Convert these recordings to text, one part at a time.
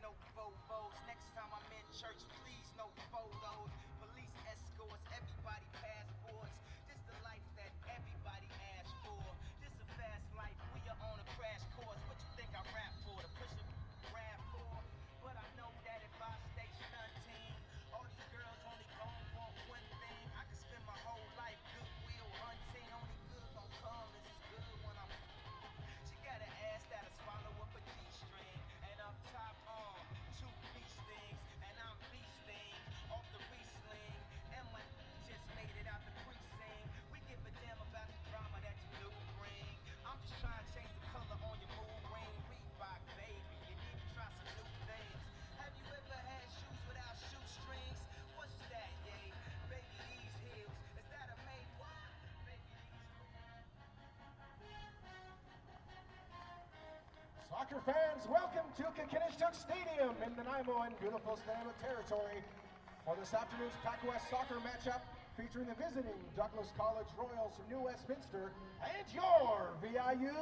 no Vovos. Next time I'm in church, please no photos. Police escorts, everybody passports. This the life that everybody asks for. This a fast life, we are on a crash course. What you think I rap for? To push a rap for? But I know that if I stay stunting, all these girls only gon' want one thing. I could spend my whole life goodwill hunting. Only good gon' come is as good when I'm. She got an ass that'll swallow up a G-string. And up top on 2 beast things. And I'm beasting off the re-sling. And my just made it out the precinct. We give a damn about the drama that you do bring. I'm just trying to change the color on your mood ring. Reebok, baby, you need to try some new things. Have you ever had shoes without shoestrings? What's that, yay? Baby, these heels. Is that a made what? Baby, these. Soccer fans, welcome to Kakinishtuk Stadium in Nanaimo and beautiful Nanaimo territory for this afternoon's PACWEST soccer matchup featuring the visiting Douglas College Royals from New Westminster and your VIU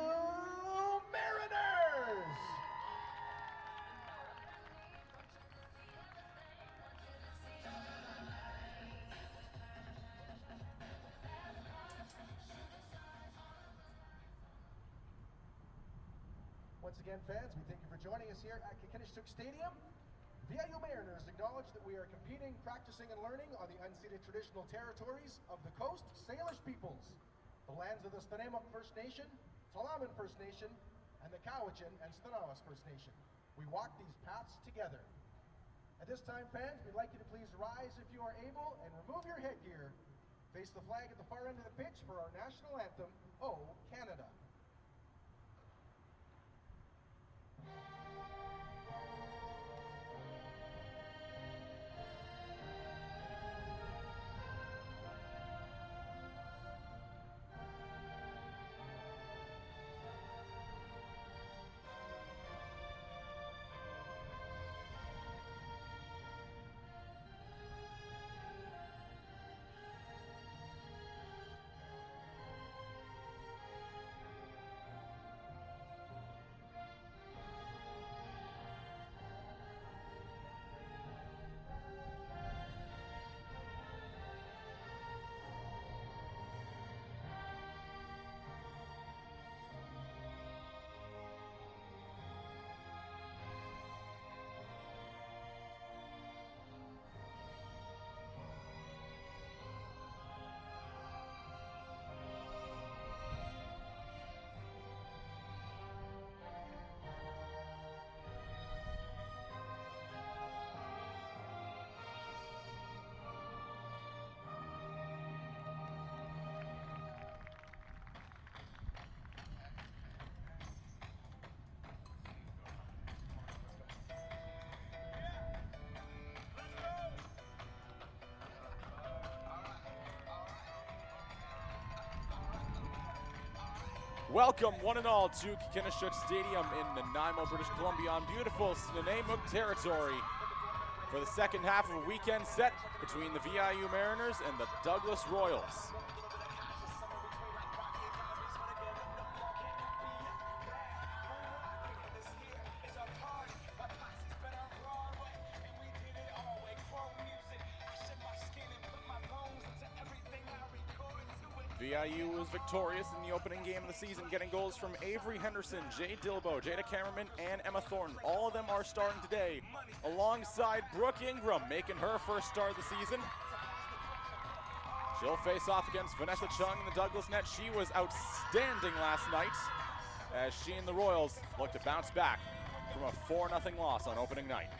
Mariners. Once again, fans, we thank you for joining us here at Kakinishtuk Stadium. VIU Mariners acknowledge that we are competing, practicing, and learning on the unceded traditional territories of the Coast Salish peoples, the lands of the Snuneymuxw First Nation, Tla'amin First Nation, and the Cowichan and Stoneynaws First Nation. We walk these paths together. At this time, fans, we'd like you to please rise if you are able and remove your headgear. Face the flag at the far end of the pitch for our national anthem, O Canada. Welcome, one and all, to Kakinishtuk Stadium in Nanaimo, British Columbia, on beautiful Snuneymuxw territory for the second half of a weekend set between the VIU Mariners and the Douglas Royals. VIU was victorious in the opening game of the season, getting goals from Avery Henderson, Jay Dilbo, Jada Camerman, and Emma Thornton. All of them are starting today, alongside Brooke Ingram, making her first start of the season. She'll face off against Vanessa Chung in the Douglas net. She was outstanding last night, as she and the Royals look to bounce back from a 4-0 loss on opening night.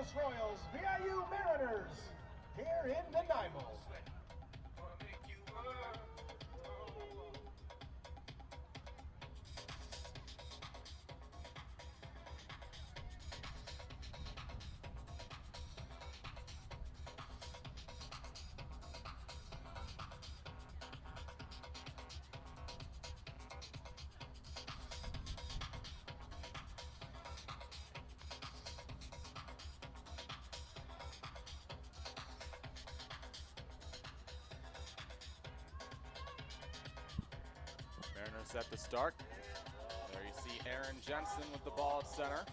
Douglas Royals VIU Mariners here in Nanaimo. Mariners set to start. There you see Aaron Jensen with the ball at center.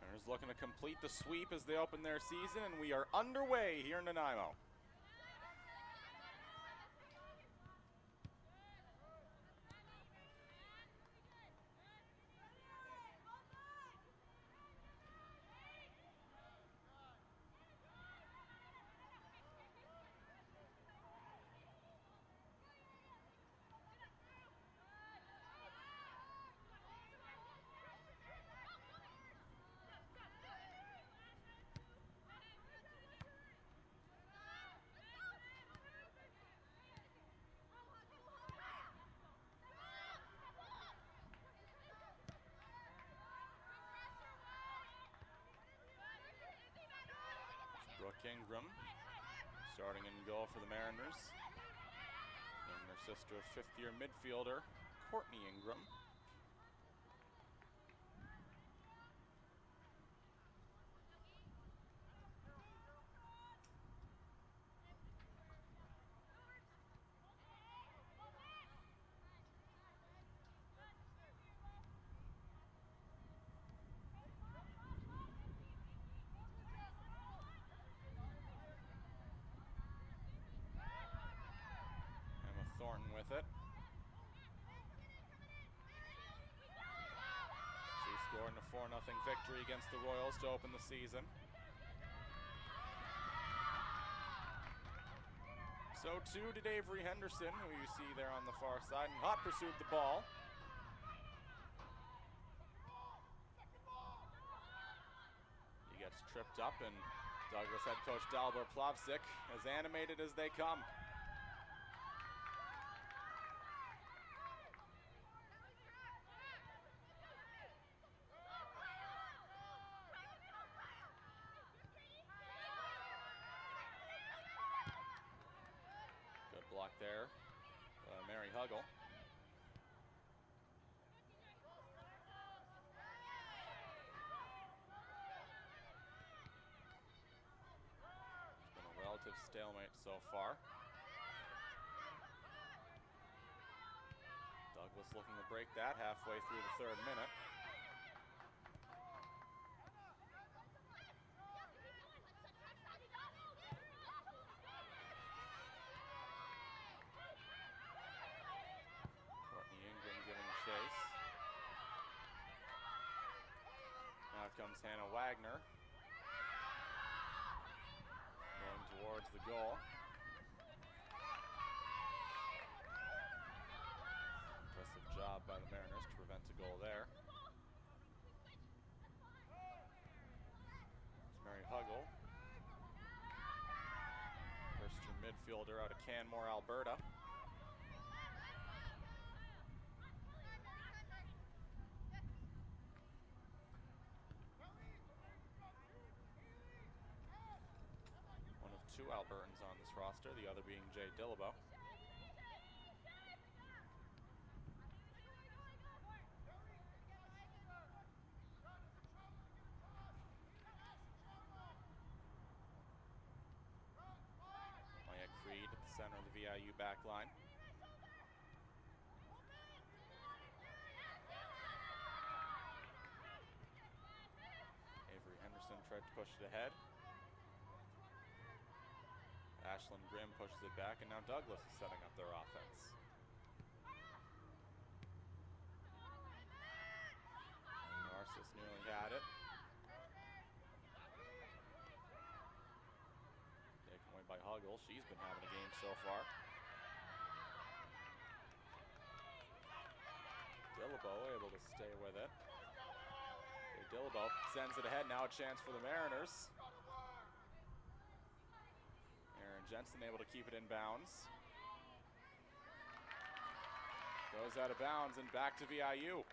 Mariners looking to complete the sweep as they open their season, and we are underway here in Nanaimo. Ingram starting in goal for the Mariners. And their sister, fifth-year midfielder, Courtney Ingram. With it. She scored in a 4-0 victory against the Royals to open the season. So too did Avery Henderson, who you see there on the far side, and hot pursued the ball. He gets tripped up, and Douglas head coach Dalibor Plavsic as animated as they come. Block there, Mary Huggle. It's been a relative stalemate so far. Douglas looking to break that halfway through the third minute. Comes Hannah Wagner going towards the goal. Impressive job by the Mariners to prevent a goal there. It's Mary Huggle, first-year midfielder out of Canmore, Alberta. Two Albertans on this roster, the other being Jay Dillabo. Maya Creed at the center of the VIU back line. Avery Henderson tried to push it ahead. Ashlyn Grimm pushes it back, and now Douglas is setting up their offense. Narcissus nearly had it. Taken away by Huggle. She's been having a game so far. Dillabo able to stay with it. Dillabo sends it ahead, now a chance for the Mariners. Aaron Jensen able to keep it in bounds. Goes out of bounds and back to VIU.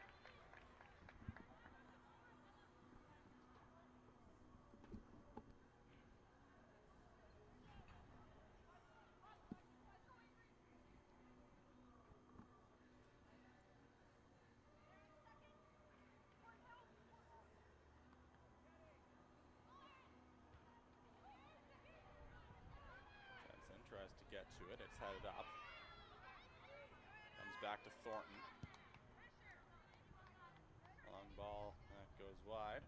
Tries to get to it, it's headed up. Comes back to Thornton. Long ball, that goes wide.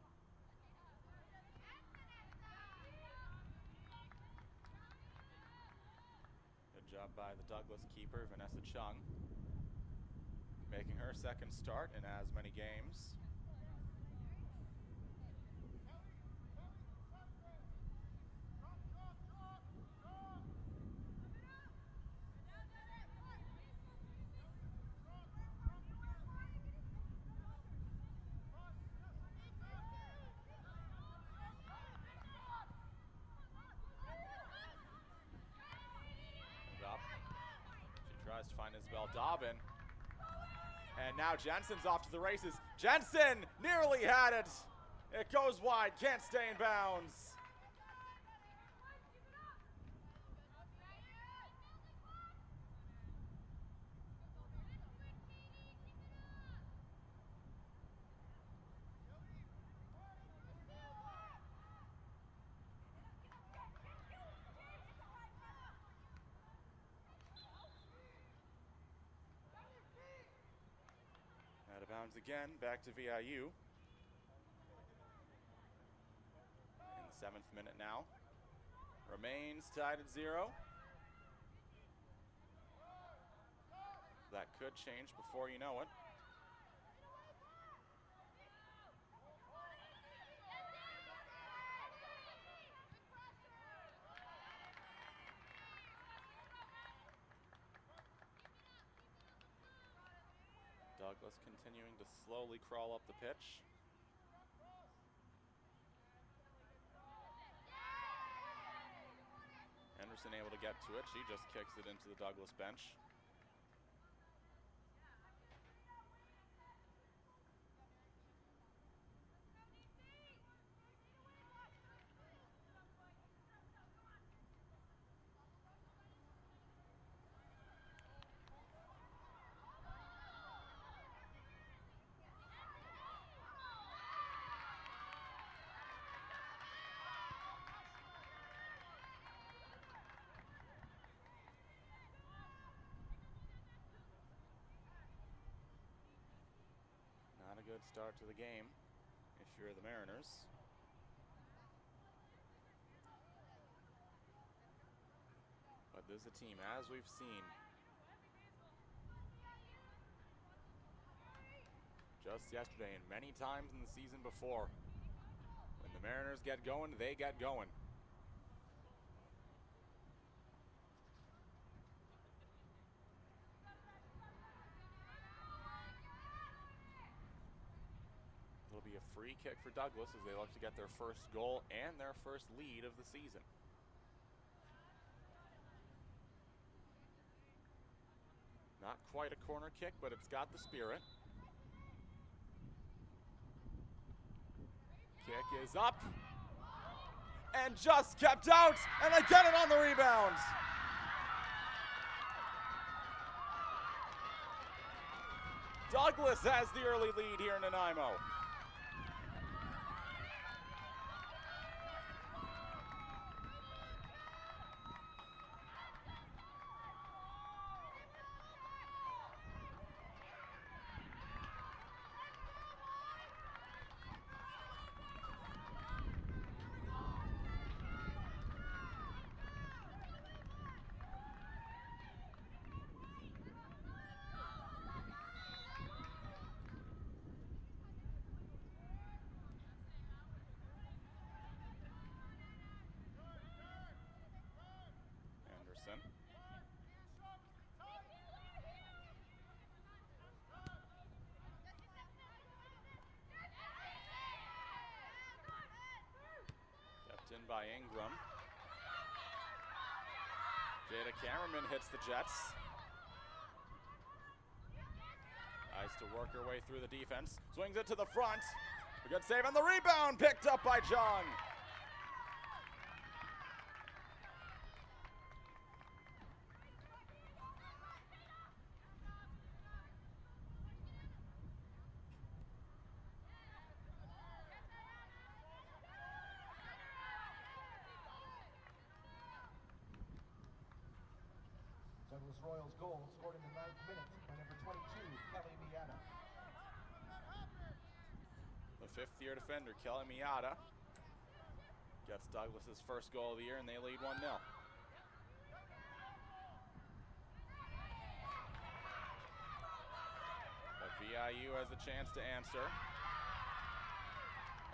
Good job by the Douglas keeper, Vanessa Chung. Making her second start in as many games. Tries to find Isabel Dobbin. And now Jensen's off to the races. Jensen nearly had it. It goes wide, can't stay in bounds. Out of bounds again, back to VIU. In the 7th minute now. Remains tied at 0. That could change before you know it. Douglas continuing to slowly crawl up the pitch. Henderson able to get to it. She just kicks it into the Douglas bench. Not a good start to the game if you're the Mariners. But this is a team, as we've seen, just yesterday and many times in the season before, when the Mariners get going, they get going. It'll be a free kick for Douglas as they look to get their first goal and their first lead of the season. Not quite a corner kick, but it's got the spirit. Kick is up and just kept out, and they get it on the rebound. Douglas has the early lead here in Nanaimo. by Ingram. Jada Cameraman hits the Jets. Tries to work her way through the defense. Swings it to the front. A good save on the rebound, picked up by Jung. Douglas Royals goal scored in the 9th minute by number 22, Kelly Miata. The fifth-year defender, Kelly Miata, gets Douglas's first goal of the year, and they lead 1-0. But VIU has a chance to answer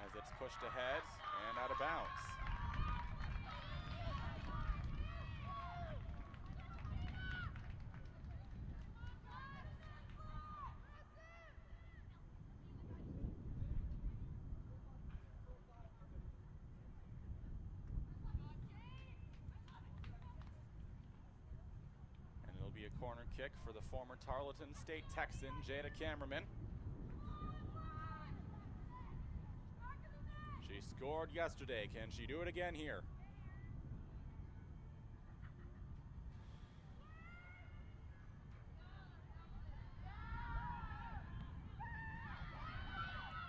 as it's pushed ahead and out of bounds. A corner kick for the former Tarleton State Texan, Jada Cameraman. She scored yesterday. Can she do it again here?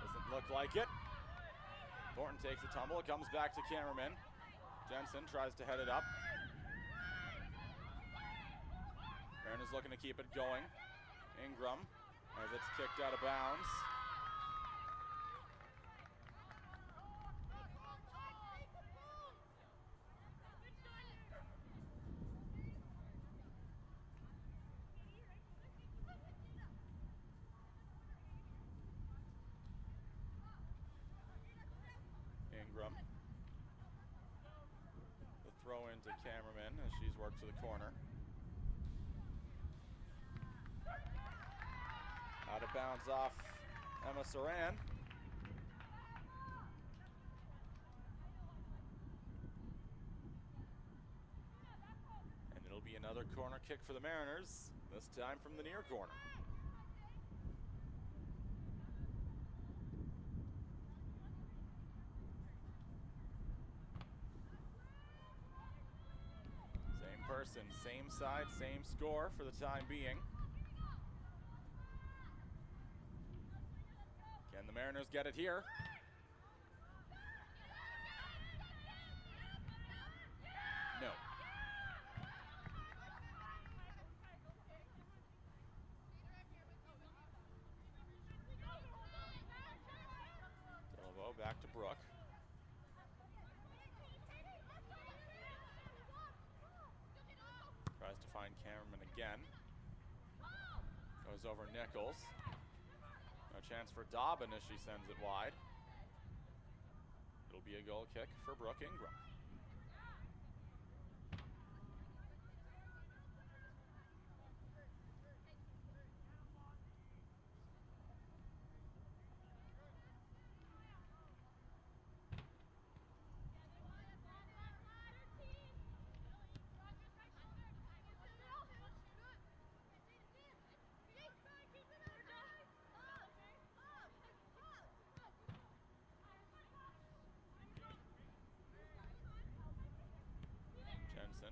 Doesn't look like it. Thornton takes a tumble. It comes back to Cameraman. Jensen tries to head it up. Aaron is looking to keep it going. Ingram, as it's kicked out of bounds. Ingram. The throw into Cameraman as she's worked to the corner. Out of bounds off Emma Saran. And it'll be another corner kick for the Mariners, this time from the near corner. Same person, same side, same score for the time being. Can the Mariners get it here? No. Delavo back to Brooke. Tries to find Cameraman again. Goes over Nichols. No chance for Dobbin as she sends it wide. It'll be a goal kick for Brooke Ingram.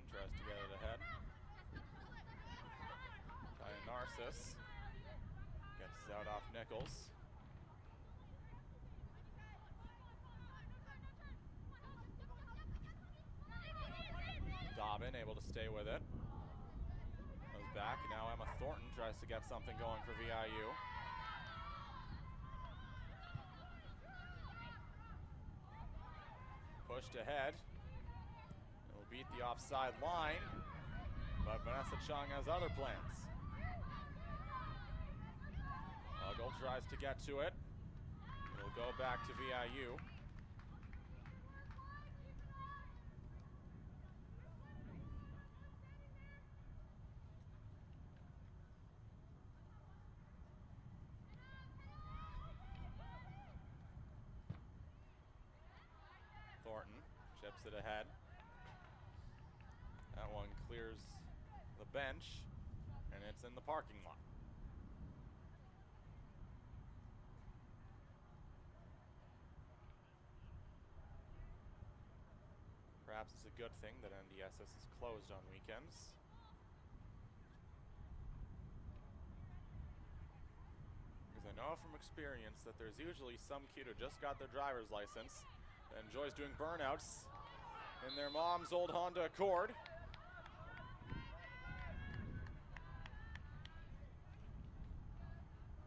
Tries to get it ahead. Narcissus gets it out off Nichols. Dobbin able to stay with it. Goes back. Now Emma Thornton tries to get something going for VIU. Pushed ahead. Beat the offside line, but Vanessa Chung has other plans. Uggle tries to get to it. It'll go back to VIU. Thornton chips it ahead. That one clears the bench, and it's in the parking lot. Perhaps it's a good thing that NDSS is closed on weekends. Because I know from experience that there's usually some kid who just got their driver's license and enjoys doing burnouts in their mom's old Honda Accord.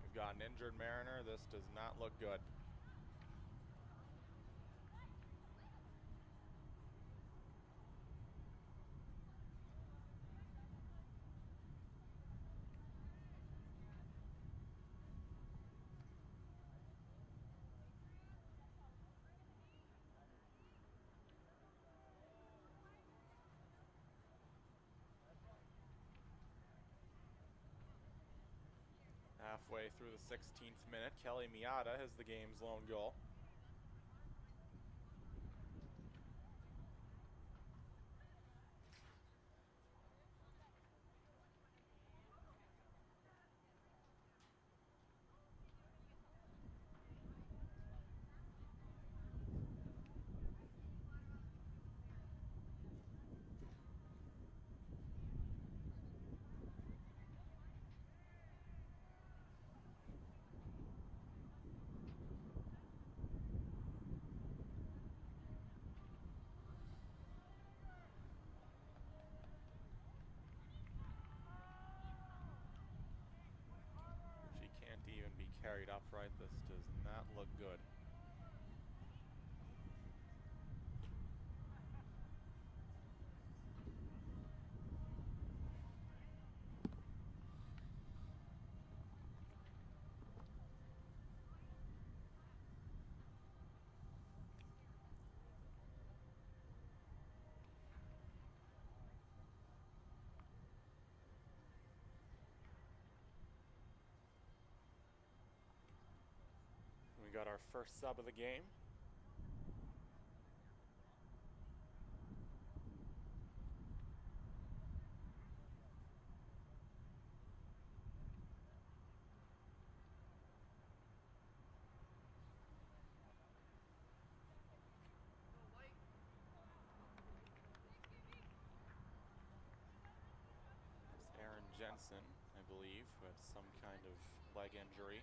We've got an injured Mariner. This does not look good. Halfway through the 16th minute, Kelly Miata has the game's lone goal. Even be carried upright. This does not look good. We got our first sub of the game. It's Aaron Jensen, I believe, who had some kind of leg injury.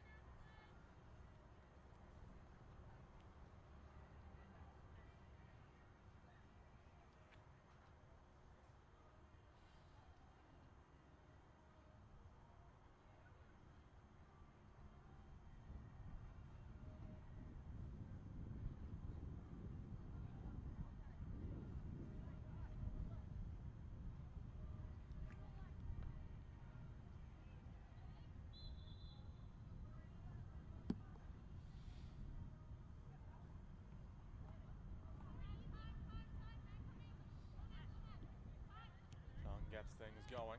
Gets things going.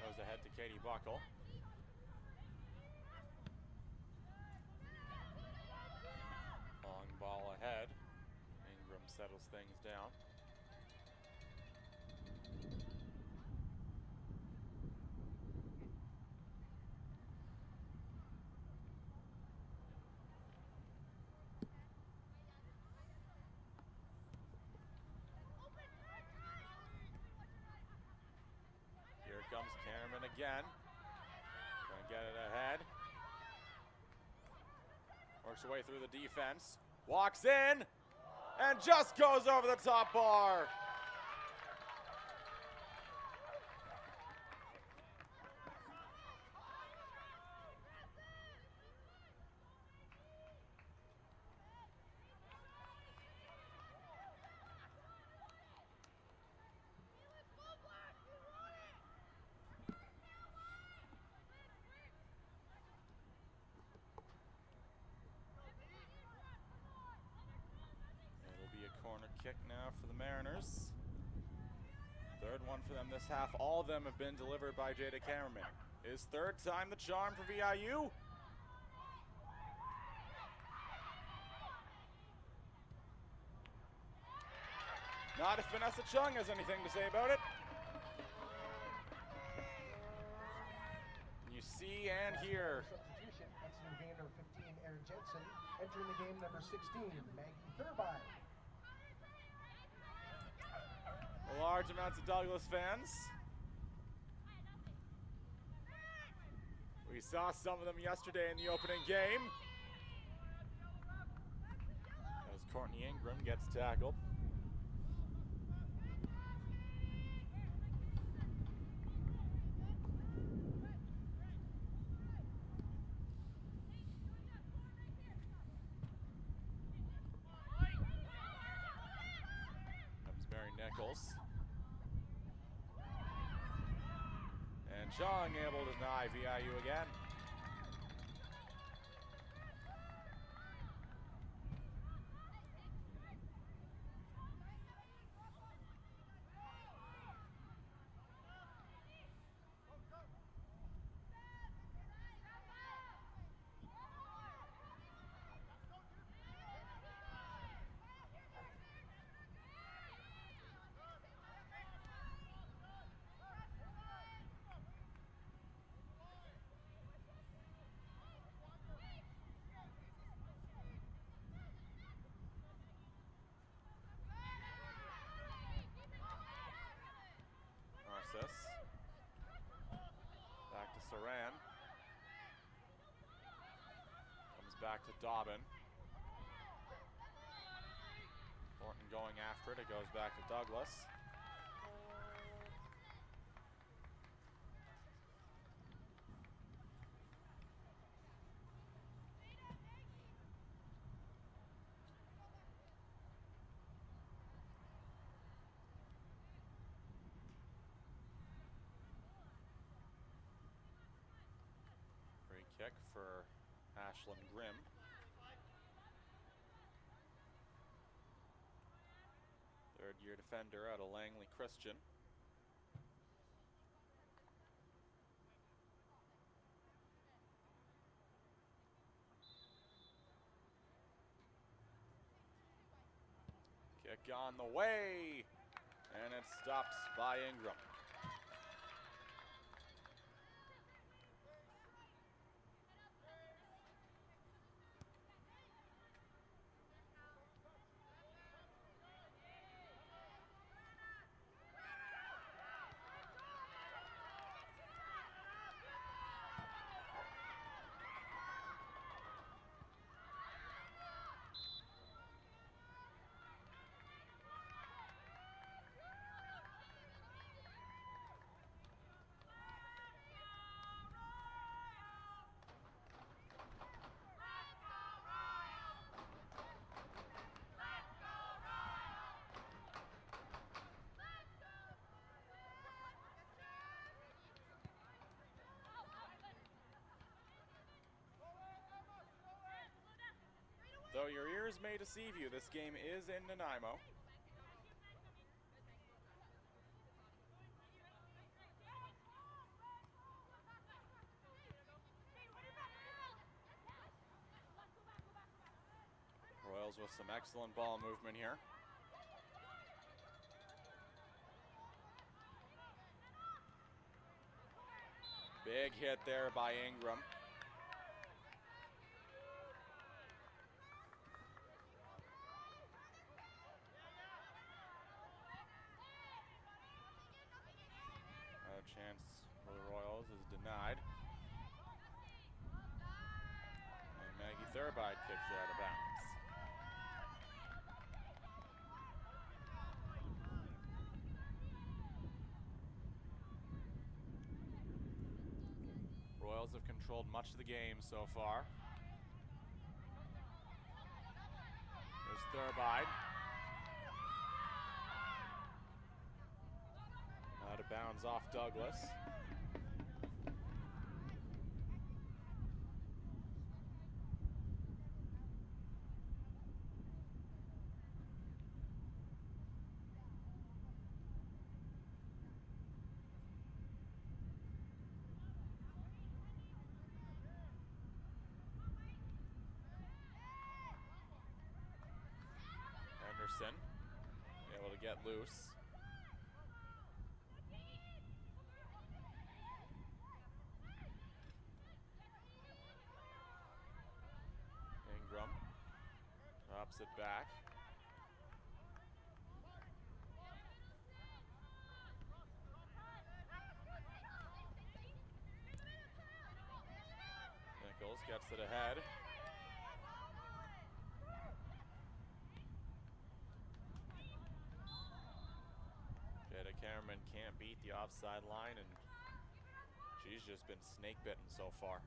Goes ahead to Katie Buckle. Long ball ahead. Ingram settles things down. Comes Cameron again. Gonna get it ahead. Works her way through the defense. Walks in and just goes over the top bar. Corner kick now for the Mariners. Third one for them this half. All of them have been delivered by Jada Cameraman. His third time the charm for VIU. Not if Vanessa Chung has anything to say about it. You see and hear. Substitution, exiting the game number 15, Aaron Jensen. Entering the game number 16, Maggie Thurbine. Large amounts of Douglas fans. We saw some of them yesterday in the opening game. As Courtney Ingram gets tackled. Nichols. And Chung able to deny VIU again. Back to Saran. Comes back to Dobbin. Thornton going after it. It goes back to Douglas. Kick for Ashlyn Grimm. Third-year defender out of Langley Christian. Kick on the way, and it stops by Ingram. Though your ears may deceive you, this game is in Nanaimo. Royals with some excellent ball movement here. Big hit there by Ingram. Chance for the Royals is denied. And Maggie Thurbine kicks it out of bounds. Royals have controlled much of the game so far. There's Thurbine. Out of bounds off Douglas. Henderson able to get get loose. Ingram drops it back. Nichols gets it ahead. Jada Cameron can't beat the offside line, and she's just been snake bitten so far.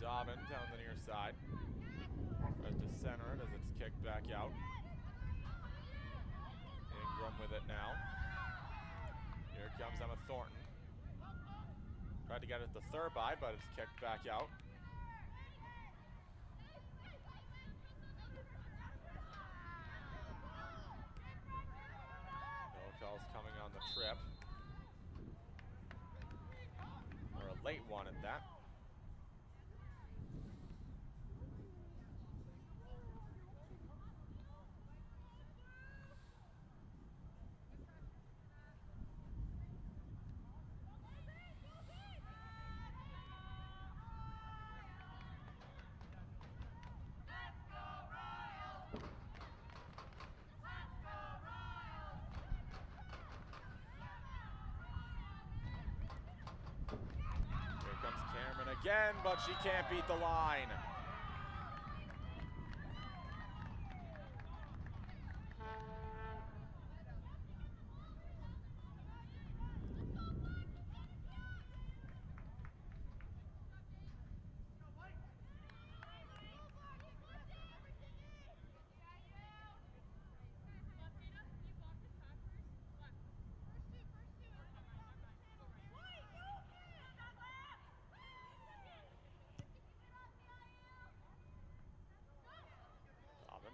Dobbin down the near side. Tries to center it as it's kicked back out. Ingram with it now. Here comes Emma Thornton. Tried to get it to Thurby, but it's kicked back out. Nokel's coming on the trip. Or a late one at that. Again, but she can't beat the line.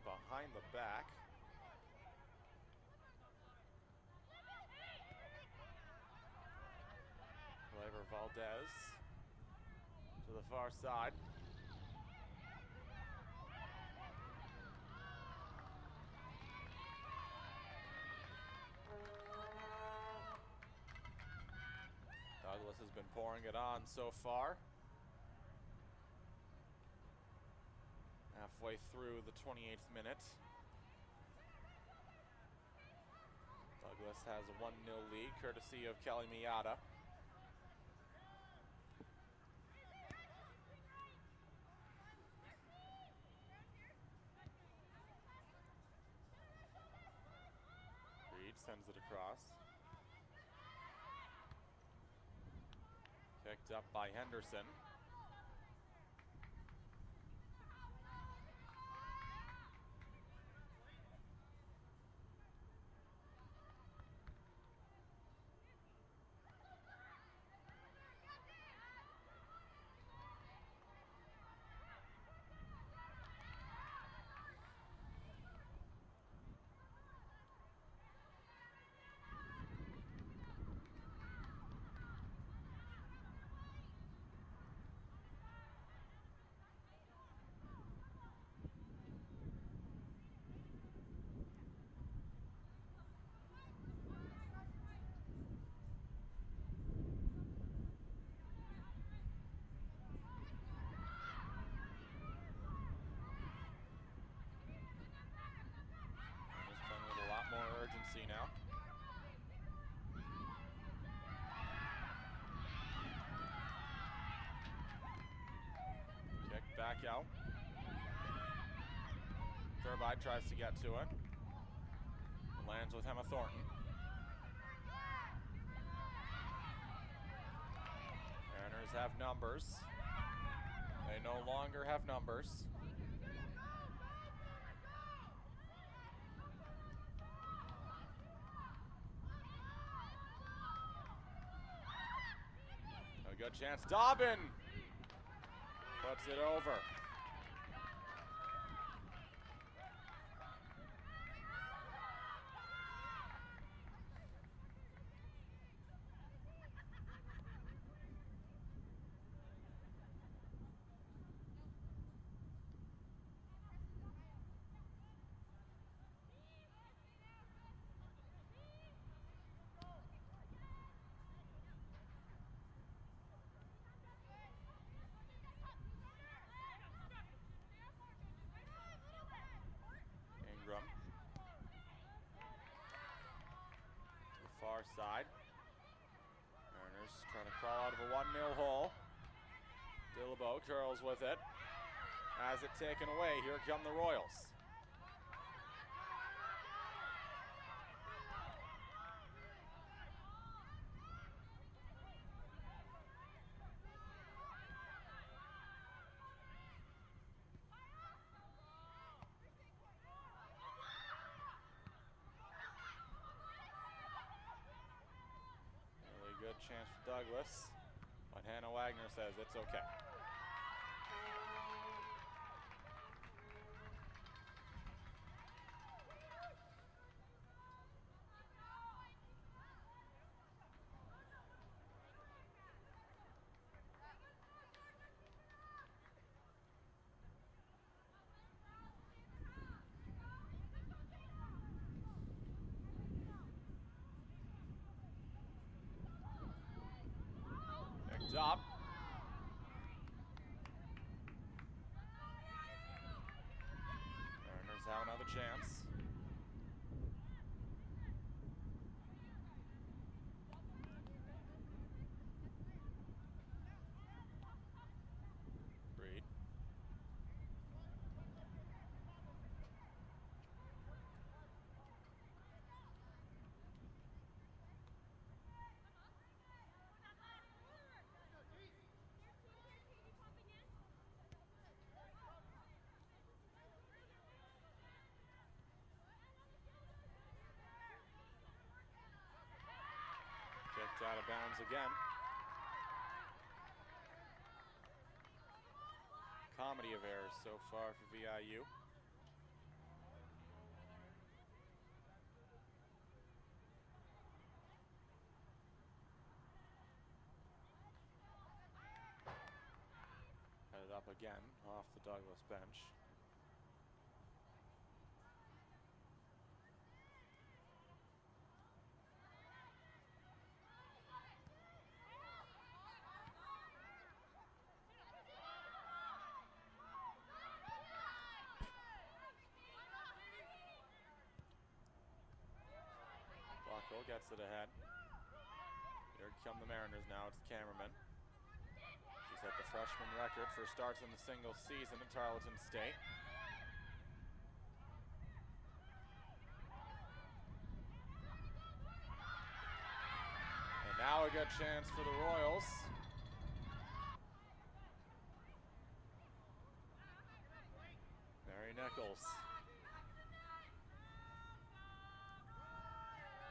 Behind the back. Lever Valdez to the far side. Douglas has been pouring it on so far. Halfway through the 28th minute. Douglas has a 1-0 lead, courtesy of Kelly Miata. Reed sends it across. Picked up by Henderson. Now. Kick back out. Thurby tries to get to it. Lands with Emma Thornton. Mariners have numbers. They no longer have numbers. Good chance. Dobbin Puts it over. Ingram. To the far side. Mariners trying to crawl out of a 1-0 hole. Dillabo curls with it. Has it taken away. Here come the Royals. Really good chance for Douglas, but Hannah Wagner says it's okay. Picked up. Mariners have another chance. Reed. Kicked out of bounds again. Comedy of errors so far for VIU. Headed up again off the Douglas bench. Buckle gets it ahead. Here come the Mariners now. It's the cameraman. She set the freshman record for starts in the single season at Tarleton State. And now a good chance for the Royals. Mary Nichols.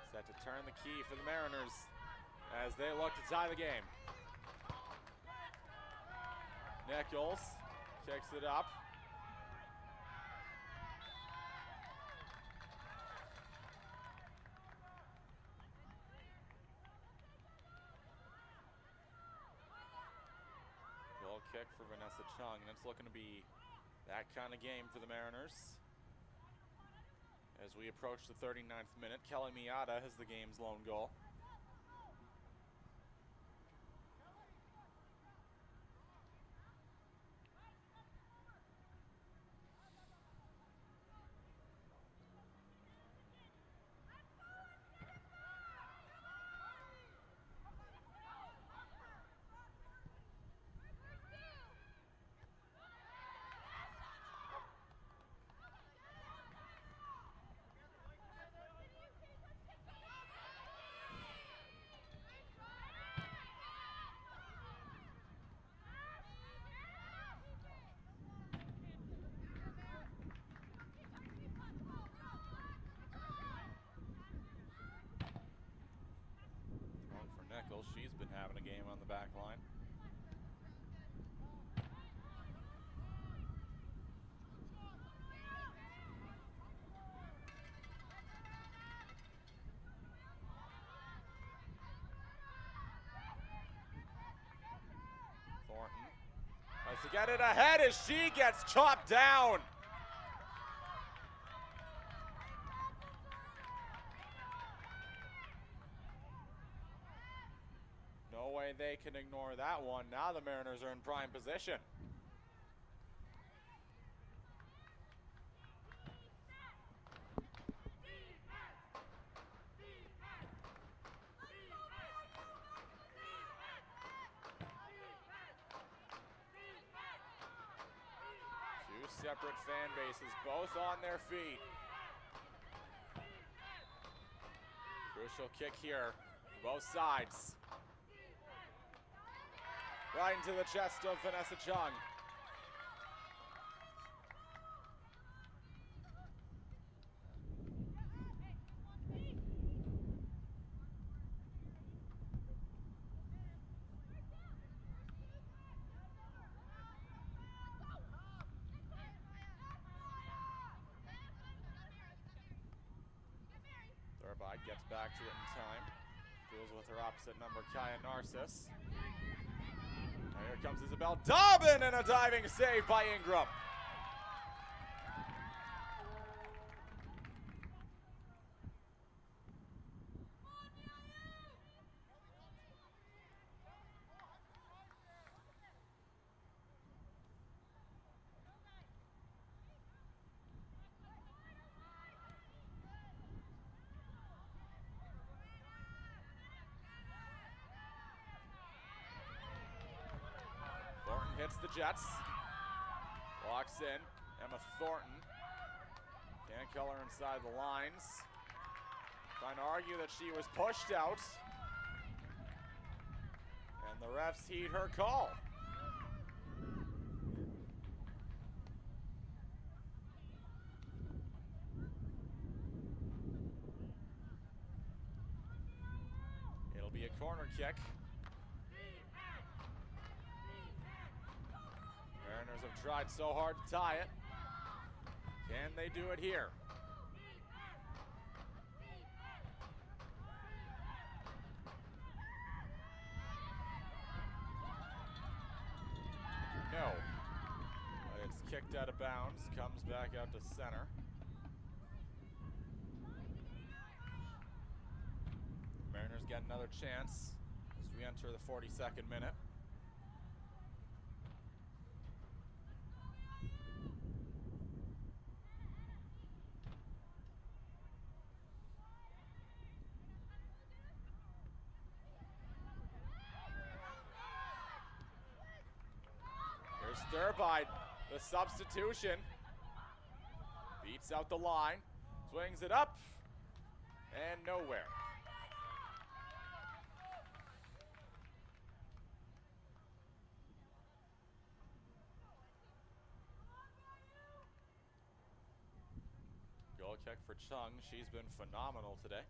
Set to turn the key for the Mariners as they look to tie the game. Nichols kicks it up. Goal kick for Vanessa Chung, and it's looking to be that kind of game for the Mariners. As we approach the 39th minute, Kelly Miata has the game's lone goal. Nichols, she's been having a game on the back line. to get it ahead as she gets chopped down. No way they can ignore that one. Now the Mariners are in prime position. Two separate fan bases, both on their feet. Crucial kick here, both sides. Right into the chest of Vanessa Chung. Thereby gets back to it in time. Deals with her opposite number, Kaya Narcissus. And here comes Isabel Dobbin, and a diving save by Ingram. Hits the Jets. Walks in. Emma Thornton. Can't color inside the lines. Trying to argue that she was pushed out. And the refs heed her call. It'll be a corner kick. Mariners have tried so hard to tie it. Can they do it here? No. But it's kicked out of bounds, comes back out to center. Mariners get another chance as we enter the 42nd minute. Sturbide, the substitution, beats out the line, swings it up, and nowhere. Goal kick for Chung. She's been phenomenal today.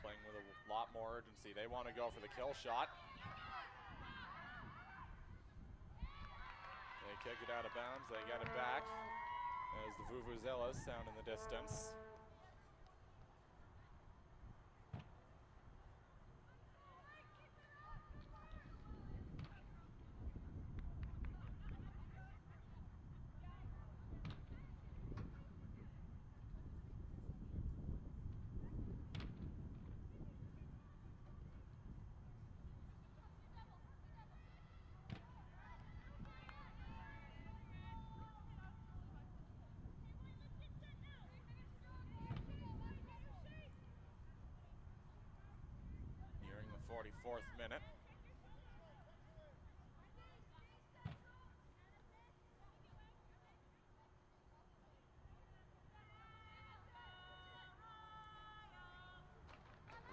Playing with a lot more urgency. They want to go for the kill shot. They kick it out of bounds. They get it back as the Vuvuzelas sound in the distance. Nearing the 44th minute.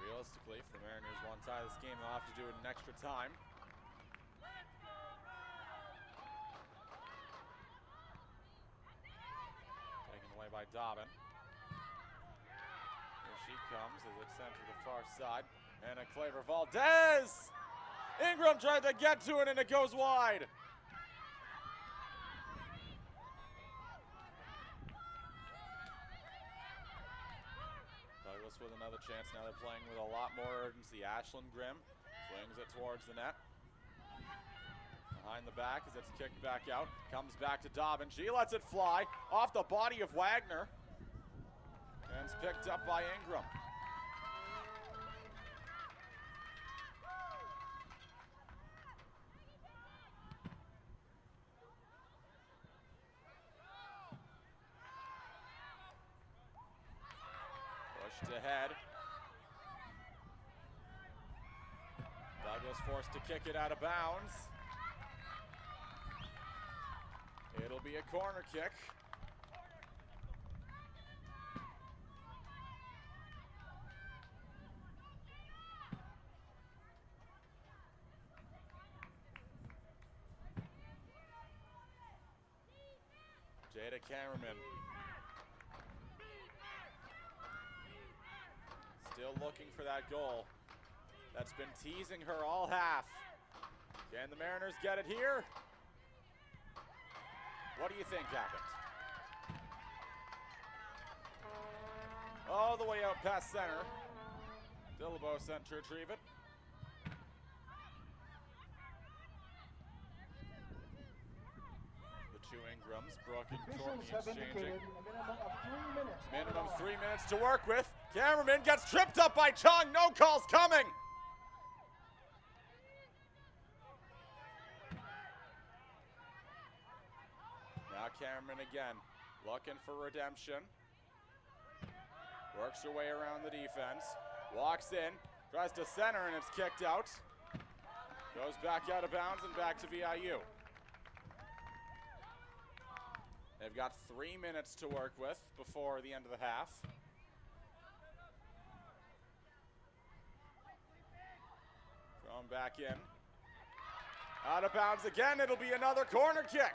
Realistically, if the Mariners want to tie this game, they'll have to do it in extra time. Taken away by Dobbin. Here she comes as it's sent to the far side. Anna Claver Valdez! Ingram tried to get to it and it goes wide. Douglas with another chance. Now they're playing with a lot more urgency. Ashlyn Grimm swings it towards the net. Behind the back as it's kicked back out. Comes back to Dobbin. She lets it fly off the body of Wagner. And it's picked up by Ingram. Pushed ahead. Douglas forced to kick it out of bounds. It'll be a corner kick. Jada Cameraman. Still looking for that goal. That's been teasing her all half. Can the Mariners get it here? What do you think happened? All the way out past center. Dillabo sent to retrieve it. The two Ingrams, Brooke and Courtney exchanging. Minimum 3 minutes to work with. Cameraman gets tripped up by Chung. No calls coming. Now Cameron again, looking for redemption. Works her way around the defense. Walks in, tries to center, and it's kicked out. Goes back out of bounds and back to VIU. They've got 3 minutes to work with before the end of the half. Thrown back in. Out of bounds again, it'll be another corner kick.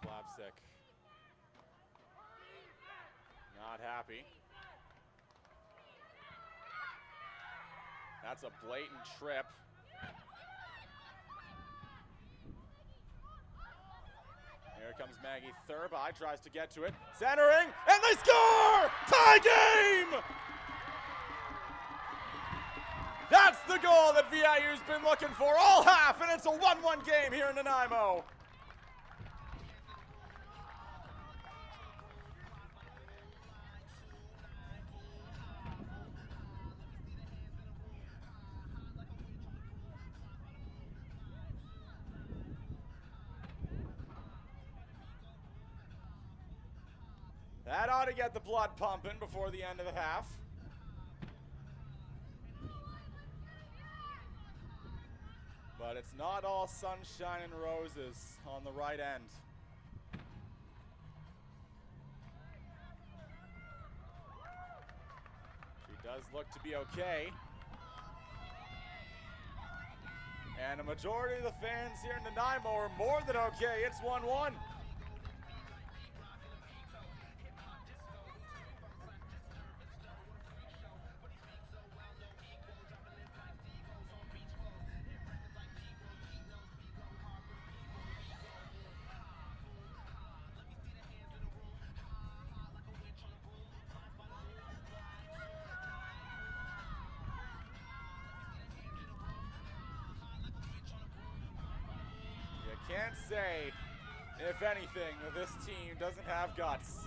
Plavsic not happy. That's a blatant trip. Here comes Maggie Thurby, tries to get to it. Centering, and they score! Tie game! That's the goal that VIU's been looking for all half, and it's a 1-1 game here in Nanaimo. That ought to get the blood pumping before the end of the half. But it's not all sunshine and roses on the right end. She does look to be okay. And a majority of the fans here in Nanaimo are more than okay. It's 1-1. Can't say, if anything, that this team doesn't have guts.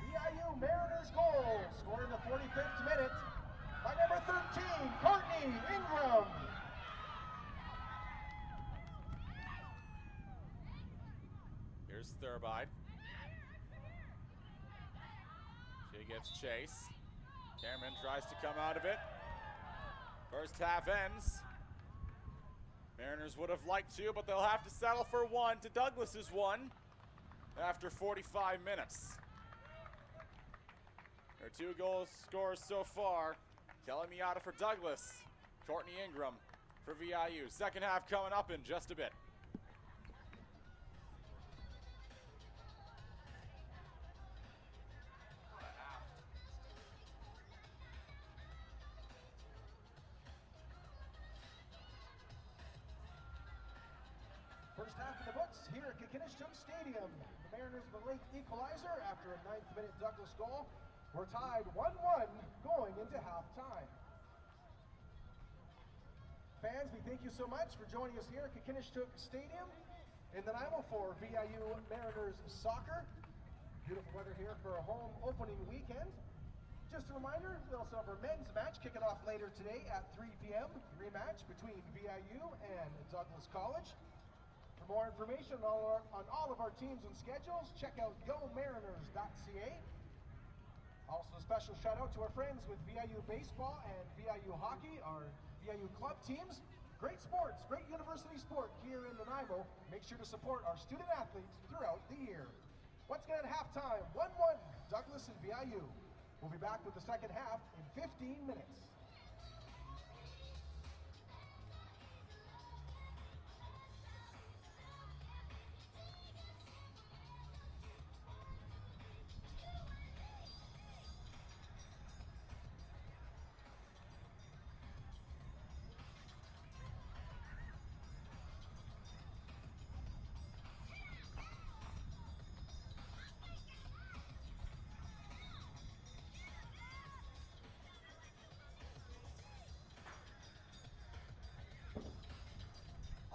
VIU Mariners goal, scored in the 45th minute by number 13, Courtney Ingram. Here's Thurbide. She gets chase. Cameron tries to come out of it. First half ends. Mariners would have liked to, but they'll have to settle for one to Douglas's one. after 45 minutes. There are 2 goal scorers so far. Kelly Miata for Douglas, Courtney Ingram for VIU. Second half coming up in just a bit. First half in the books here at Kinishtuk Stadium. The Mariners with a late equalizer after a 9th-minute Douglas goal. We're tied 1-1 going into halftime. Fans, we thank you so much for joining us here at Kinishtuk Stadium in Nanaimo for VIU Mariners soccer. Beautiful weather here for a home opening weekend. Just a reminder, we also have our men's match kicking off later today at 3 p.m. Rematch between VIU and Douglas College. For more information on all of our teams and schedules, check out gomariners.ca. Also a special shout out to our friends with VIU Baseball and VIU Hockey, our VIU club teams. Great sports, great university sport here in Nanaimo. Make sure to support our student athletes throughout the year. Once again at halftime, 1-1, Douglas and VIU. We'll be back with the second half in 15 minutes.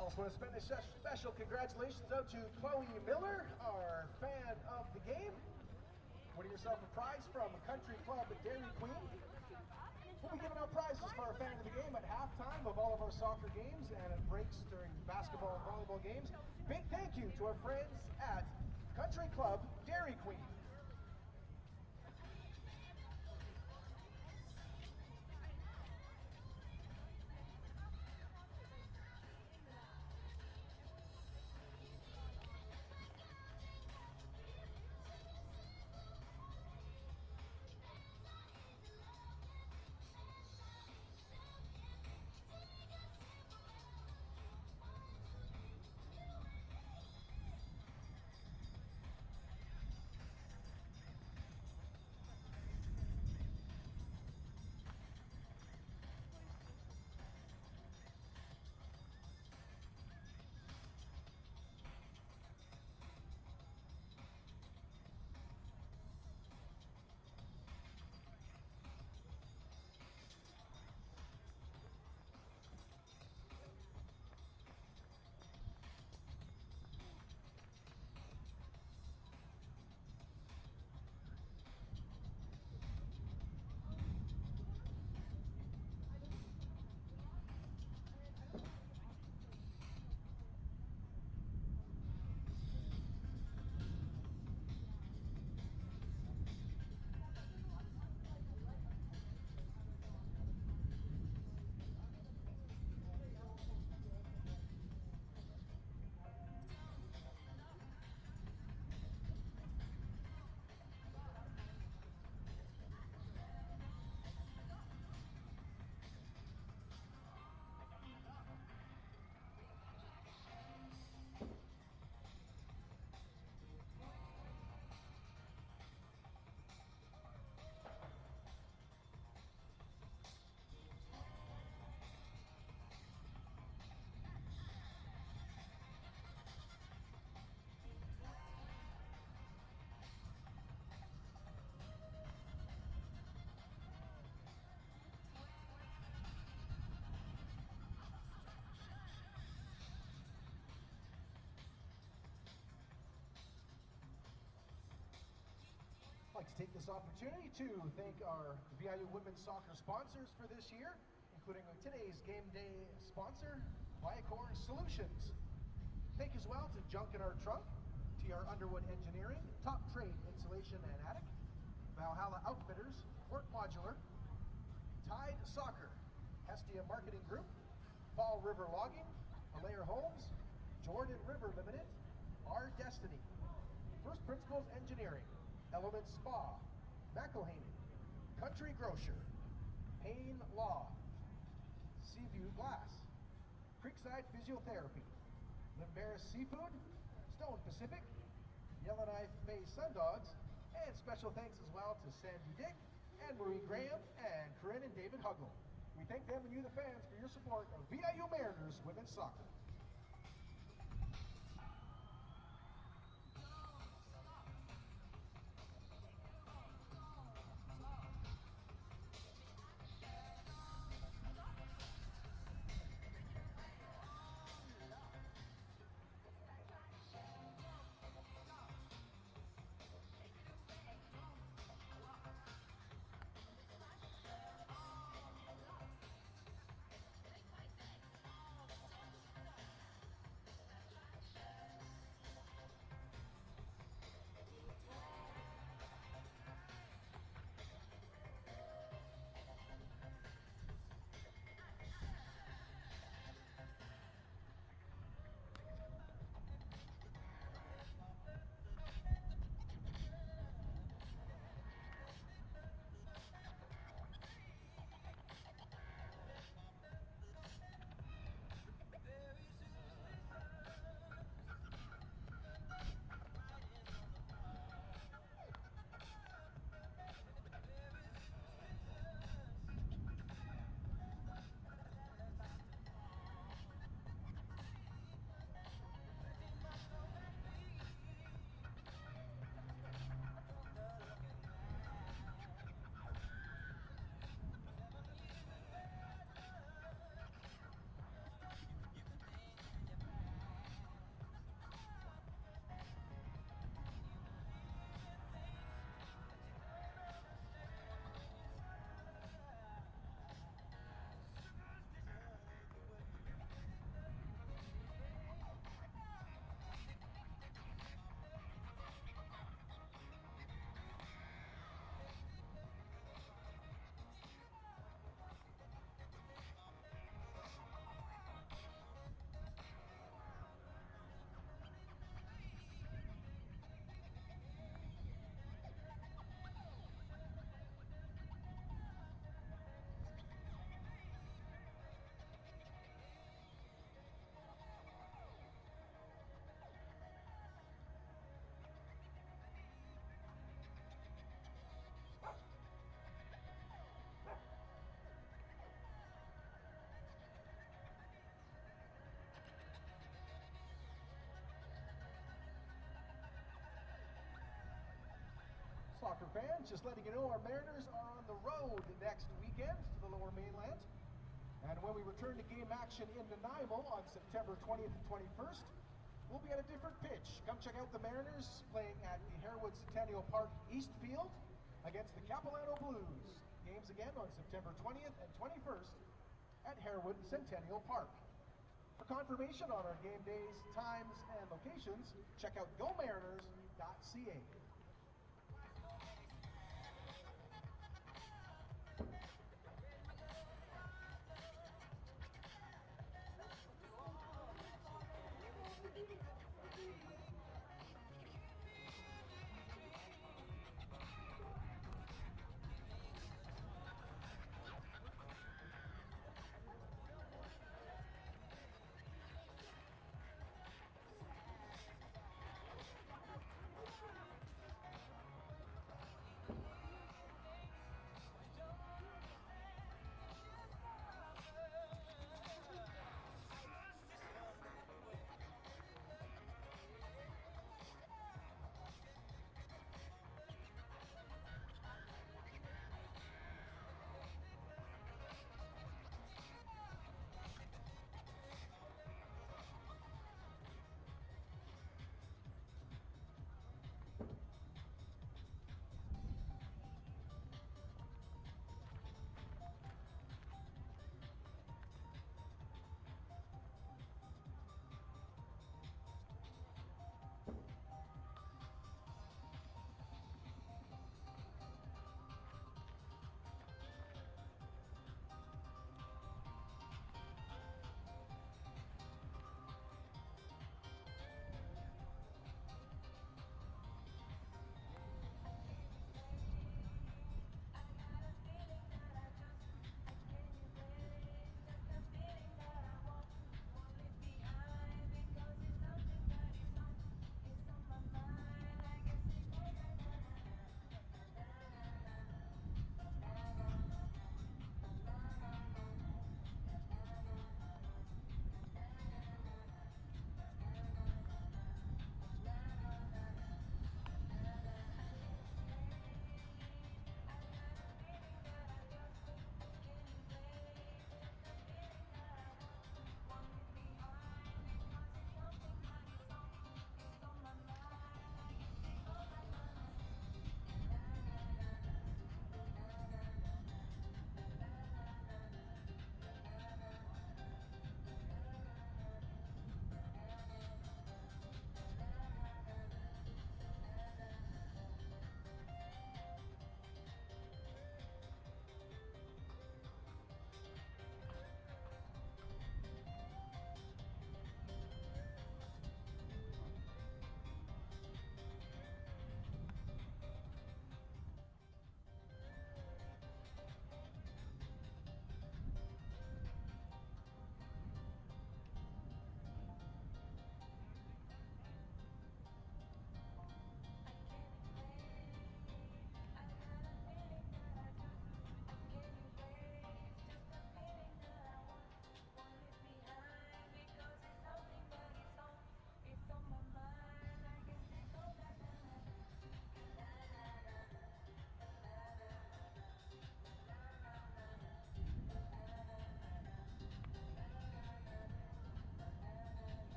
I also want to spend a special congratulations out to Chloe Miller, our fan of the game. Winning yourself a prize from Country Club Dairy Queen. We'll be giving out prizes for our fan of the game at halftime of all of our soccer games and at breaks during basketball and volleyball games. Big thank you to our friends at Country Club Dairy Queen. I'd like to take this opportunity to thank our VIU women's soccer sponsors for this year, including today's game day sponsor, Viacor Solutions. Thank you as well to Junk in Our Trunk, TR Underwood Engineering, Top Trade Insulation and Attic, Valhalla Outfitters, Work Modular, Tide Soccer, Hestia Marketing Group, Fall River Logging, Alair Homes, Jordan River Limited, Our Destiny, First Principles Engineering, Element Spa, McElhaney, Country Grocer, Payne Law, Seaview Glass, Creekside Physiotherapy, Limberis Seafood, Stone Pacific, Yellowknife Bay Sundogs, and special thanks as well to Sandy Dick, Anne-Marie Graham, and Corinne and David Huggle. We thank them and you, the fans, for your support of VIU Mariners women's soccer. Soccer fans, just letting you know our Mariners are on the road next weekend to the Lower Mainland. And when we return to game action in Nanaimo on September 20th and 21st, we'll be at a different pitch. Come check out the Mariners playing at the Harewood Centennial Park East Field against the Capilano Blues. Games again on September 20th and 21st at Harewood Centennial Park. For confirmation on our game days, times, and locations, check out gomariners.ca.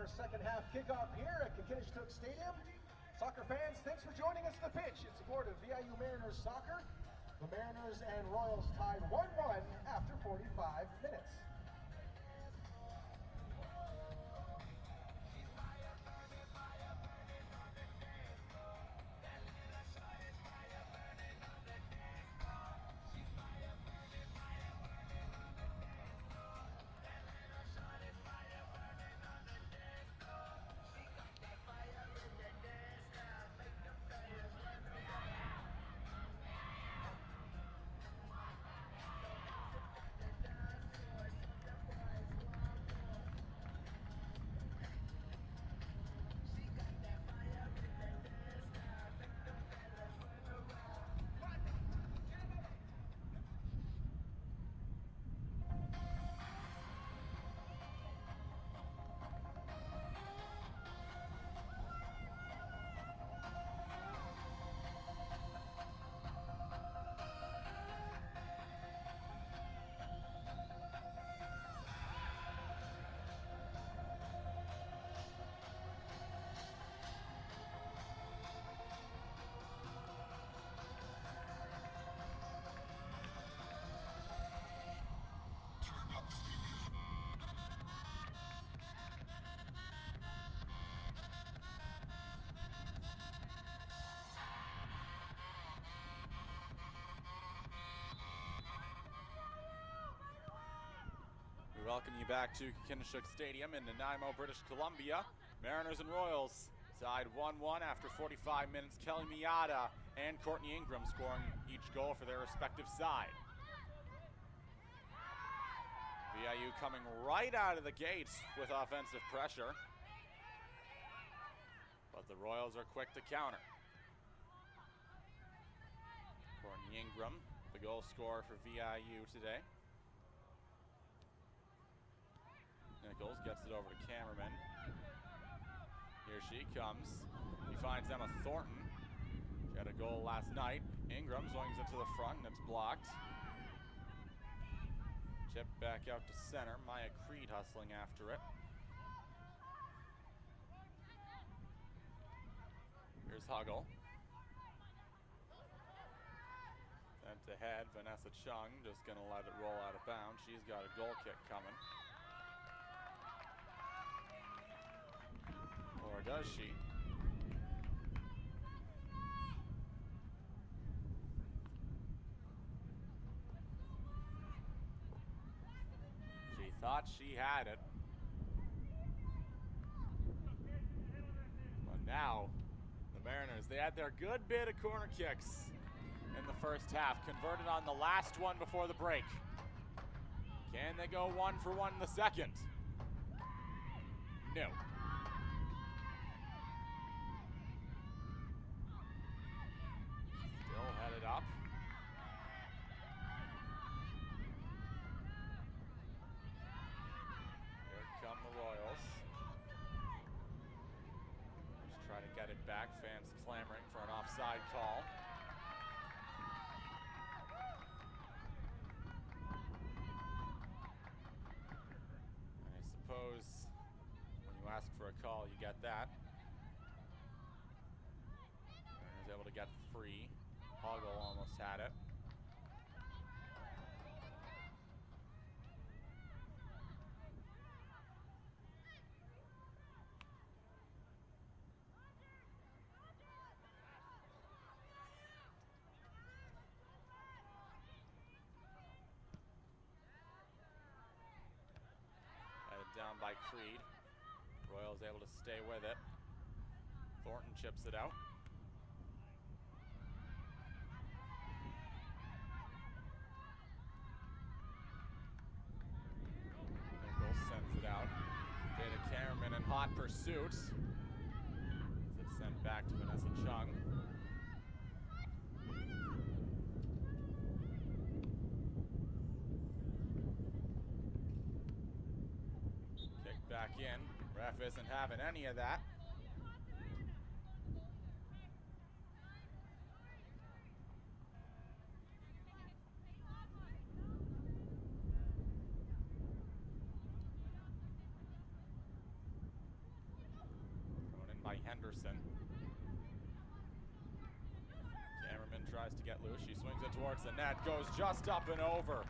our second half kickoff here at Kikinishtuk Stadium. Soccer fans, thanks for joining us on the pitch in support of VIU Mariners soccer. The Mariners and Royals tied 1-1 after 45 minutes. We welcome you back to Kikinishtuk Stadium in Nanaimo, British Columbia. Mariners and Royals tied 1-1 after 45 minutes. Kelly Miata and Courtney Ingram scoring each goal for their respective side. VIU coming right out of the gates with offensive pressure, but the Royals are quick to counter. Courtney Ingram, the goal scorer for VIU today. Nichols gets it over to cameraman. Here she comes. He finds Emma Thornton. She had a goal last night. Ingram swings it to the front and it's blocked. Chip back out to center. Maya Creed hustling after it. Here's Huggle. Sent ahead. Vanessa Chung just gonna let it roll out of bounds. She's got a goal kick coming. Or does she? She thought she had it. But now, the Mariners, they had their good bit of corner kicks in the first half, converted on the last one before the break. Can they go 1 for 1 in the second? No. Up. Here come the Royals. Just try to get it back. Fans clamoring for an offside call. And I suppose when you ask for a call, you get that. He was able to get free. Hoggle almost had it. Headed down by Creed. Royals able to stay with it. Thornton chips it out. Hot pursuit. It's sent back to Vanessa Chung. Kick back in. Ref isn't having any of that. Henderson. Cameraman tries to get loose. She swings it towards the net, goes just up and over.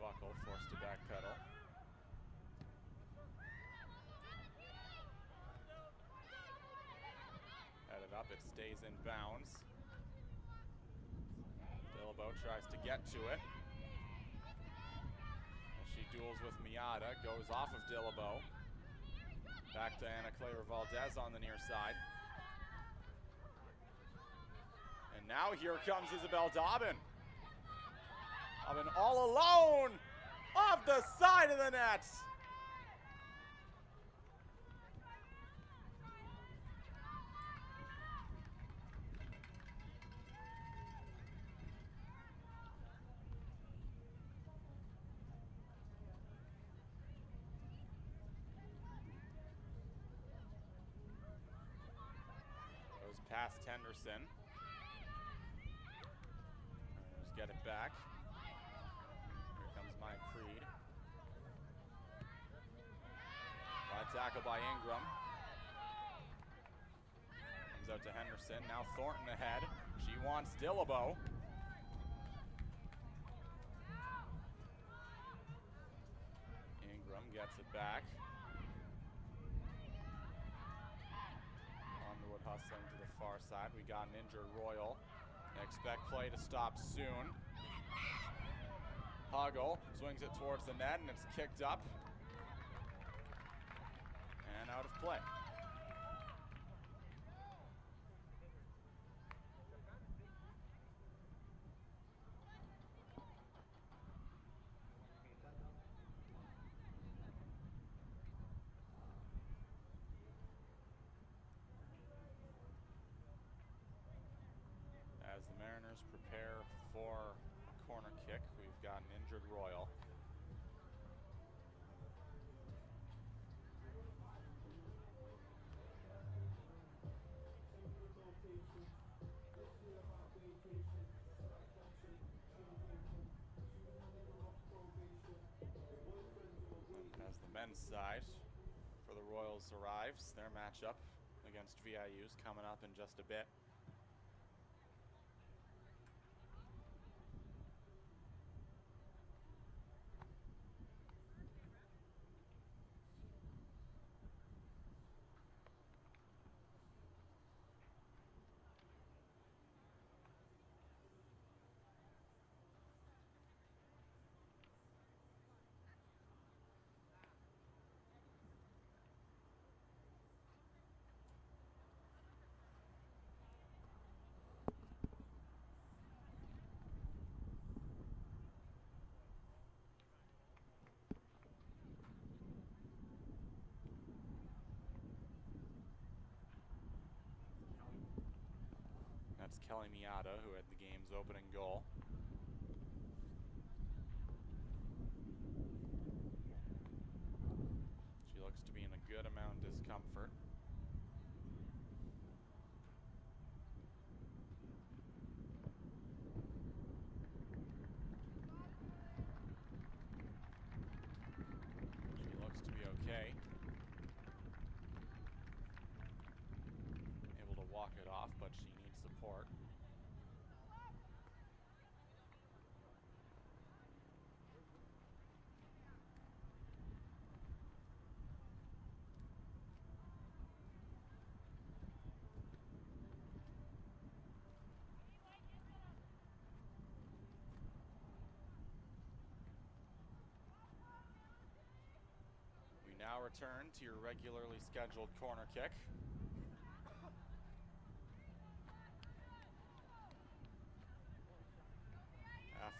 Buckle forced to backpedal. Headed up, it stays in bounds. Dillabo tries to get to it. As she duels with Miata, goes off of Dillabo. Back to Anna Claire Valdez on the near side. And now here comes Isabel Dobbin. Dobbin all alone off the side of the net. Goes past Henderson. Just get it back. Creed. Wide tackle by Ingram. Comes out to Henderson. Now Thornton ahead. She wants Dillabo. Ingram gets it back. Underwood hustling to the far side. We got an injured Royal. Expect play to stop soon. Huggle swings it towards the net, and it's kicked up and out of play. As the Mariners prepare for a corner kick, we've got an injured Royal. As the men's side for the Royals arrives, their matchup against VIU's coming up in just a bit. That's Kelly Miata, who had the game's opening goal. She looks to be in a good amount of discomfort. She looks to be okay. Able to walk it off, but she needs support. We now return to your regularly scheduled corner kick.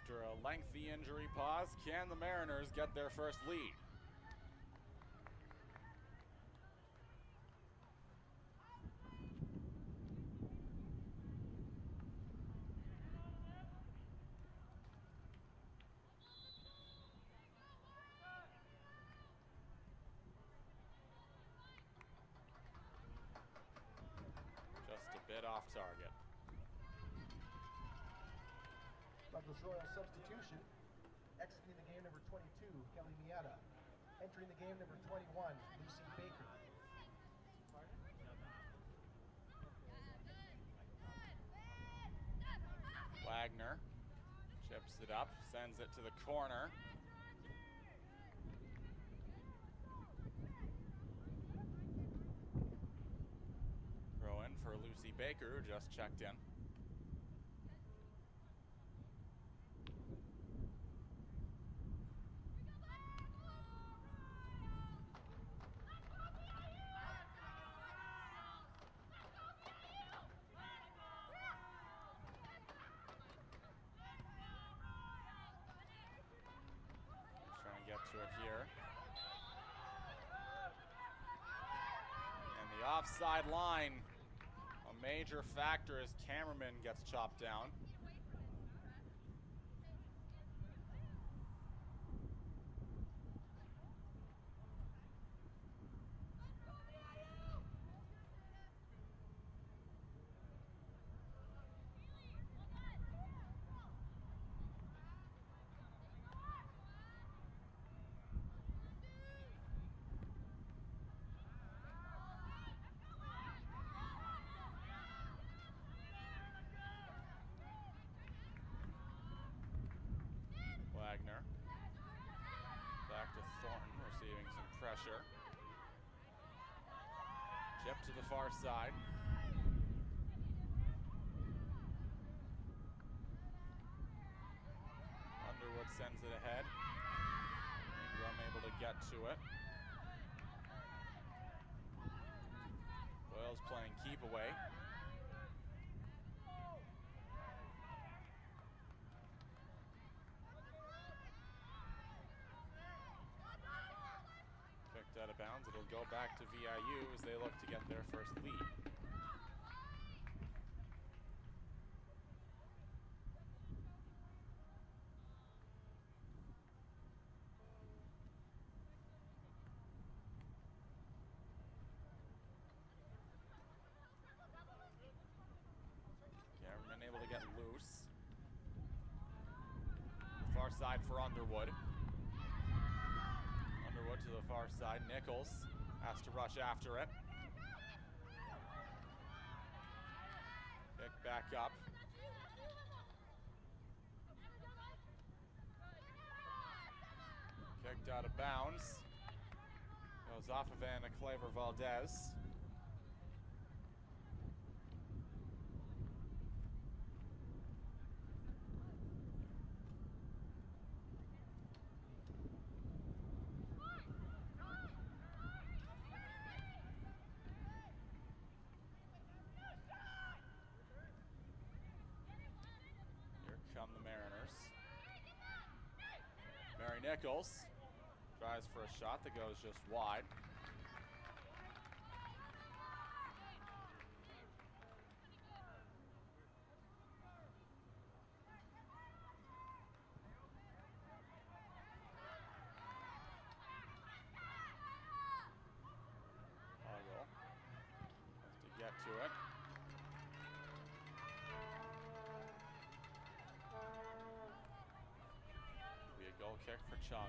After a lengthy injury pause, can the Mariners get their first lead? Just a bit off target. Douglas Royal substitution. Exiting the game, number 22, Kelly Miata. Entering the game, number 21, Lucy Baker. Wagner chips it up, sends it to the corner. Throw in for Lucy Baker, who just checked in. Get to it here. And the offside line, a major factor as cameraman gets chopped down. Wagner. Back to Thornton, receiving some pressure. Chip to the far side. Underwood sends it ahead. Ingram able to get to it. Doyle's playing keep away. Out of bounds. It'll go back to VIU as they look to get their first lead. Cameron able to get loose. Far side for Underwood. Underwood to the far side. Nichols has to rush after it. Pick back up. Kicked out of bounds. Goes off of Anna Claver Valdez. Come the Mariners. Mary Nichols tries for a shot that goes just wide. Ogle has to get to it. Goal kick for Chung.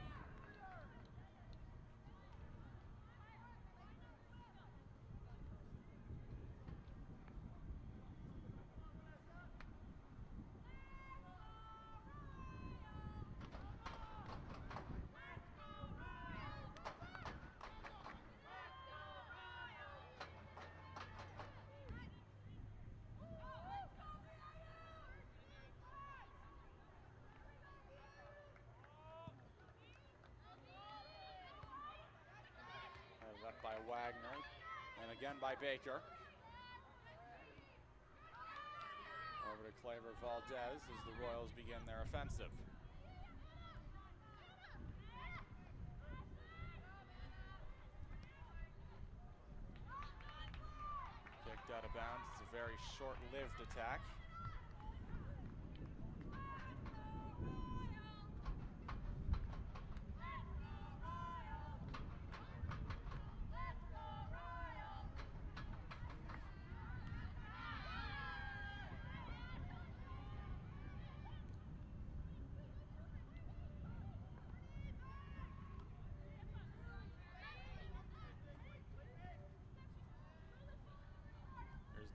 Left by Wagner, and again by Baker. Over Over to Claver Valdez as the Royals begin their offensive. Kicked out of bounds. It's a very short-lived attack.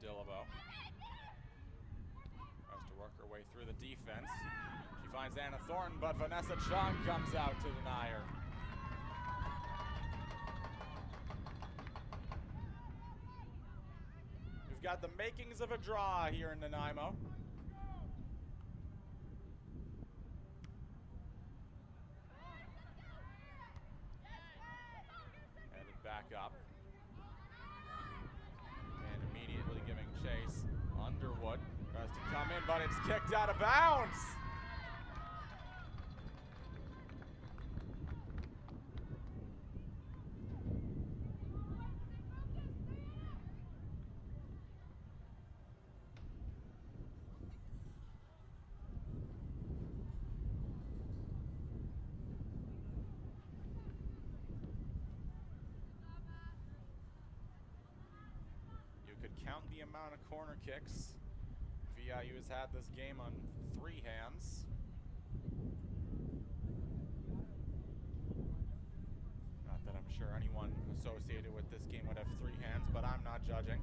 Dillabo tries to work her way through the defense. She finds Anna Thornton, but Vanessa Chung comes out to deny her. We've got the makings of a draw here in Nanaimo. Headed back up. Chase. Underwood tries to come in, but it's kicked out of bounds. Count the amount of corner kicks VIU has had this game on 3 hands. Not that I'm sure anyone associated with this game would have 3 hands, but I'm not judging.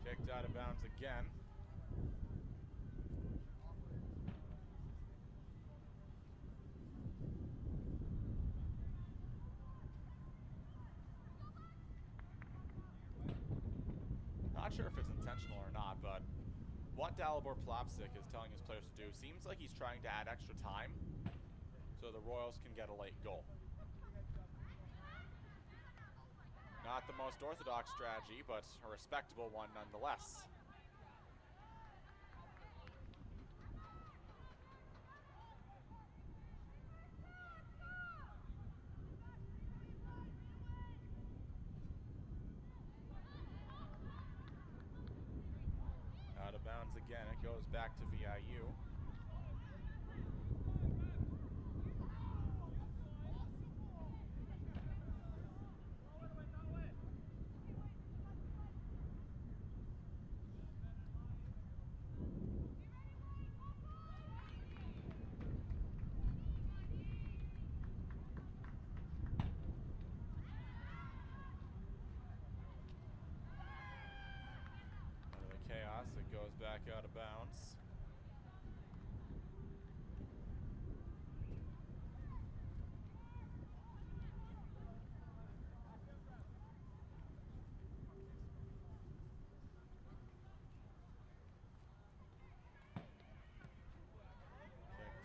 Kicked out of bounds again. Not sure if it's intentional or not, but what Dalibor Plopsik is telling his players to do seems like he's trying to add extra time so the Royals can get a late goal. Not the most orthodox strategy, but a respectable one nonetheless. Out of bounds again, it goes back to VIU. Chaos, it goes back out of bounds.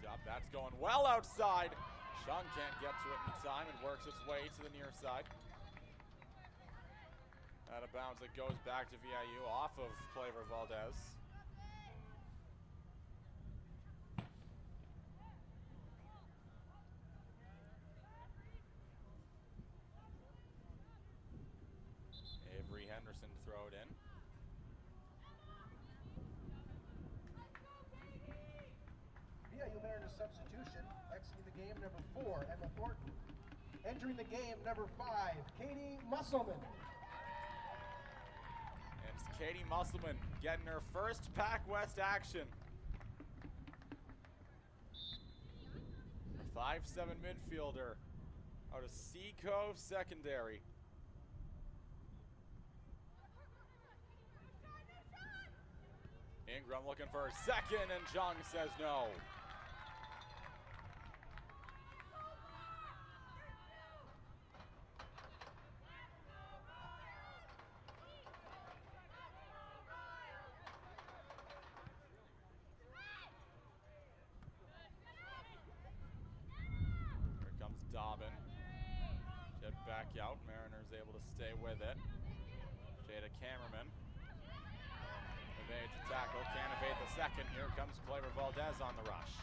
Picked up, that's going well outside. Chung can't get to it in time and works its way to the near side. Out of bounds, it goes back to VIU off of Claver Valdez. Avery Henderson to throw it in. VIU Mariners substitution, exiting the game, number 4, Emma Thornton. Entering the game, number 5, Katie Musselman. Katie Musselman getting her first PACWEST action. A 5'7" midfielder out of Seacove Secondary. Ingram looking for her second, and Chung says no. Dobbin. Jet back out. Mariners able to stay with it. Jada Cameraman evades the tackle, can't evade the second. Here comes Claver Valdez on the rush.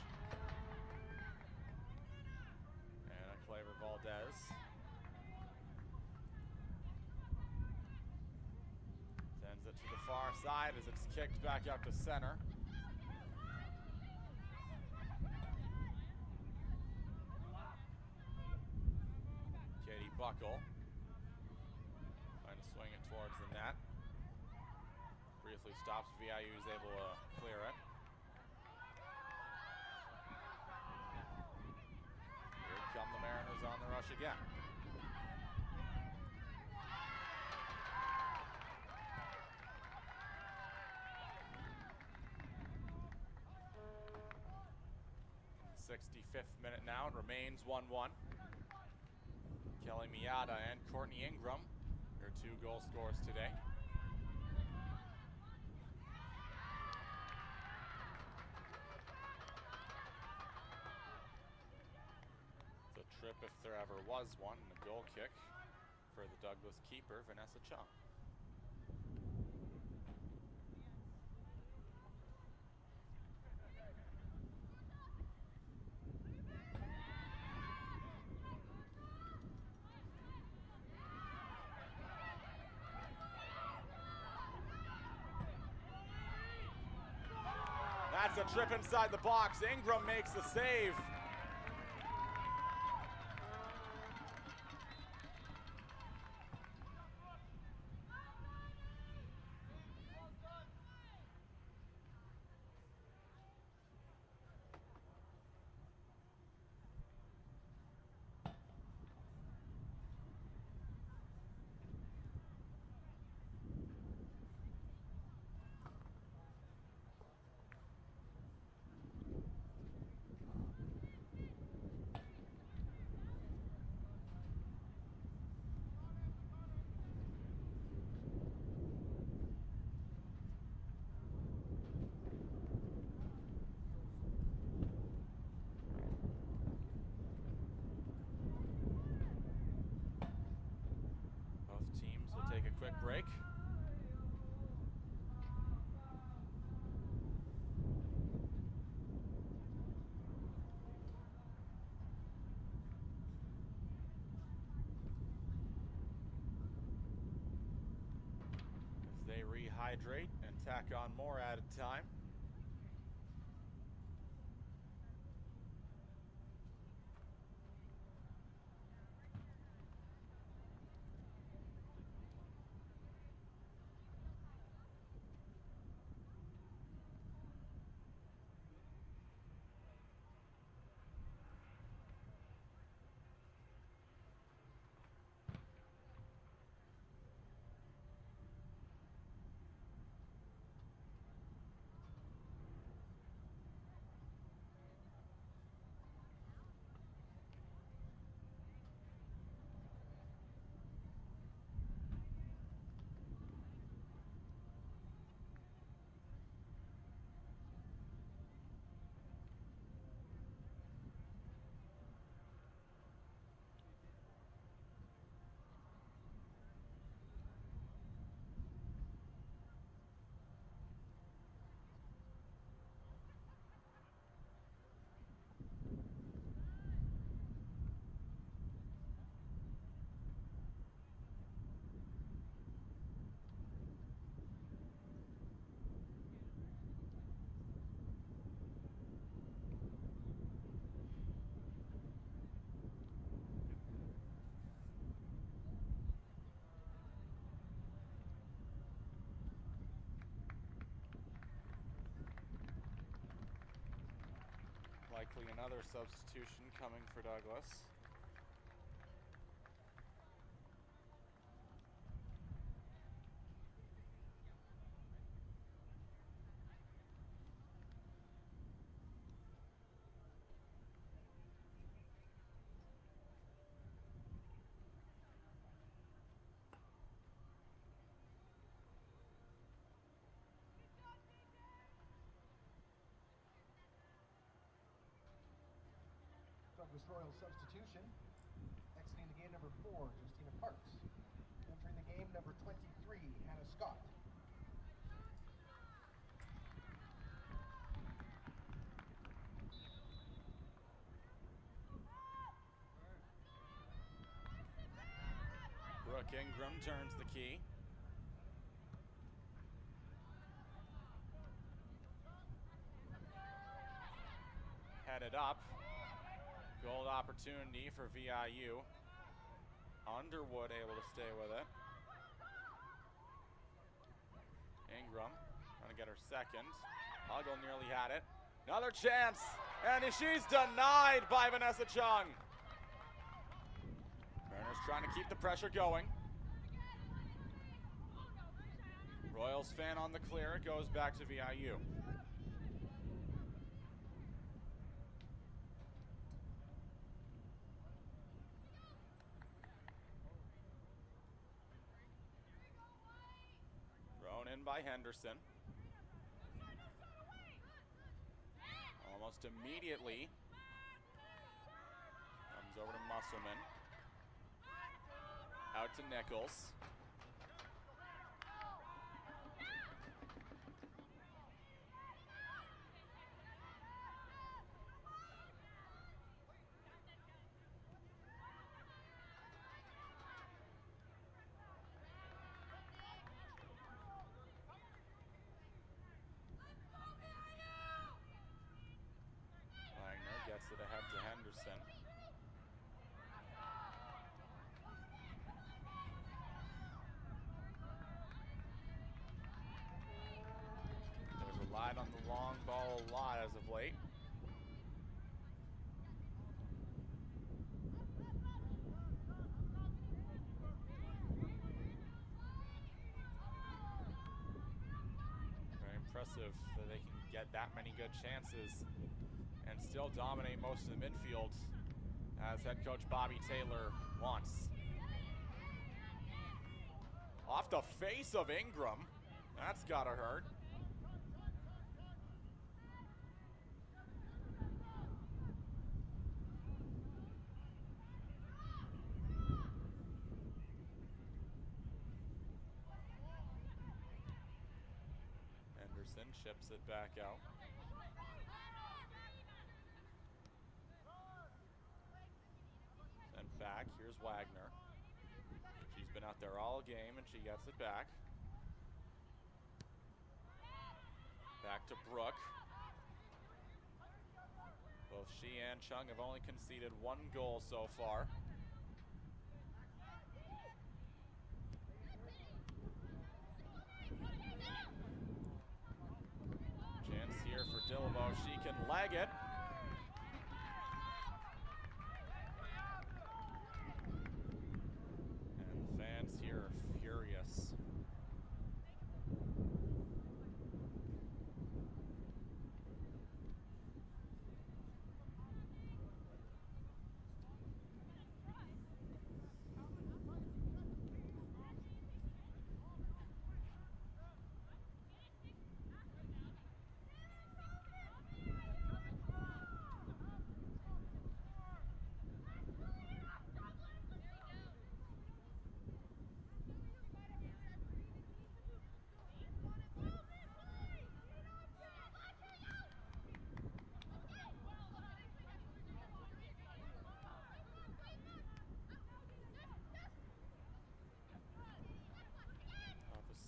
And Claver Valdez sends it to the far side as it's kicked back up to center. Katie Buckle trying to swing it towards the net. Briefly stops, VIU is able to clear it. Here come the Mariners on the rush again. The 65th minute now, it remains 1-1. Kelly Miata and Courtney Ingram, their 2 goal scorers today. It's a trip if there ever was one, and a goal kick for the Douglas keeper, Vanessa Chung. That's a trip inside the box. Ingram makes the save. Quick break. As they rehydrate and tack on more added time. Likely another substitution coming for Douglas. Douglas Royal substitution. Exiting the game, number 4, Justina Parks. Entering the game, number 23, Hannah Brooke Ingram turns the key. Headed up. Goal opportunity for VIU. Underwood able to stay with it. Ingram trying to get her second. Huggle nearly had it. Another chance, and she's denied by Vanessa Chung. Mariners trying to keep the pressure going. Royals fan on the clear. It goes back to VIU. Thrown in by Henderson. Almost immediately comes over to Musselman. Out to Nichols. Gets it ahead to Henderson. They've relied on the long ball a lot as of late. Very impressive that they can get that many good chances and still dominate most of the midfield, as head coach Bobby Taylor wants. Off the face of Ingram. That's gotta hurt. Henderson chips it back out. Back, here's Wagner. She's been out there all game and she gets it back. Back to Brooke. Both she and Chung have only conceded 1 goal so far. Chance here for Dillabo. She can leg it. Fans here are furious.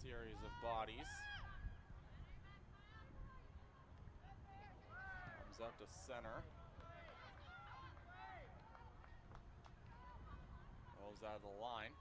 Series of bodies. Comes up to center. Rolls out of the line.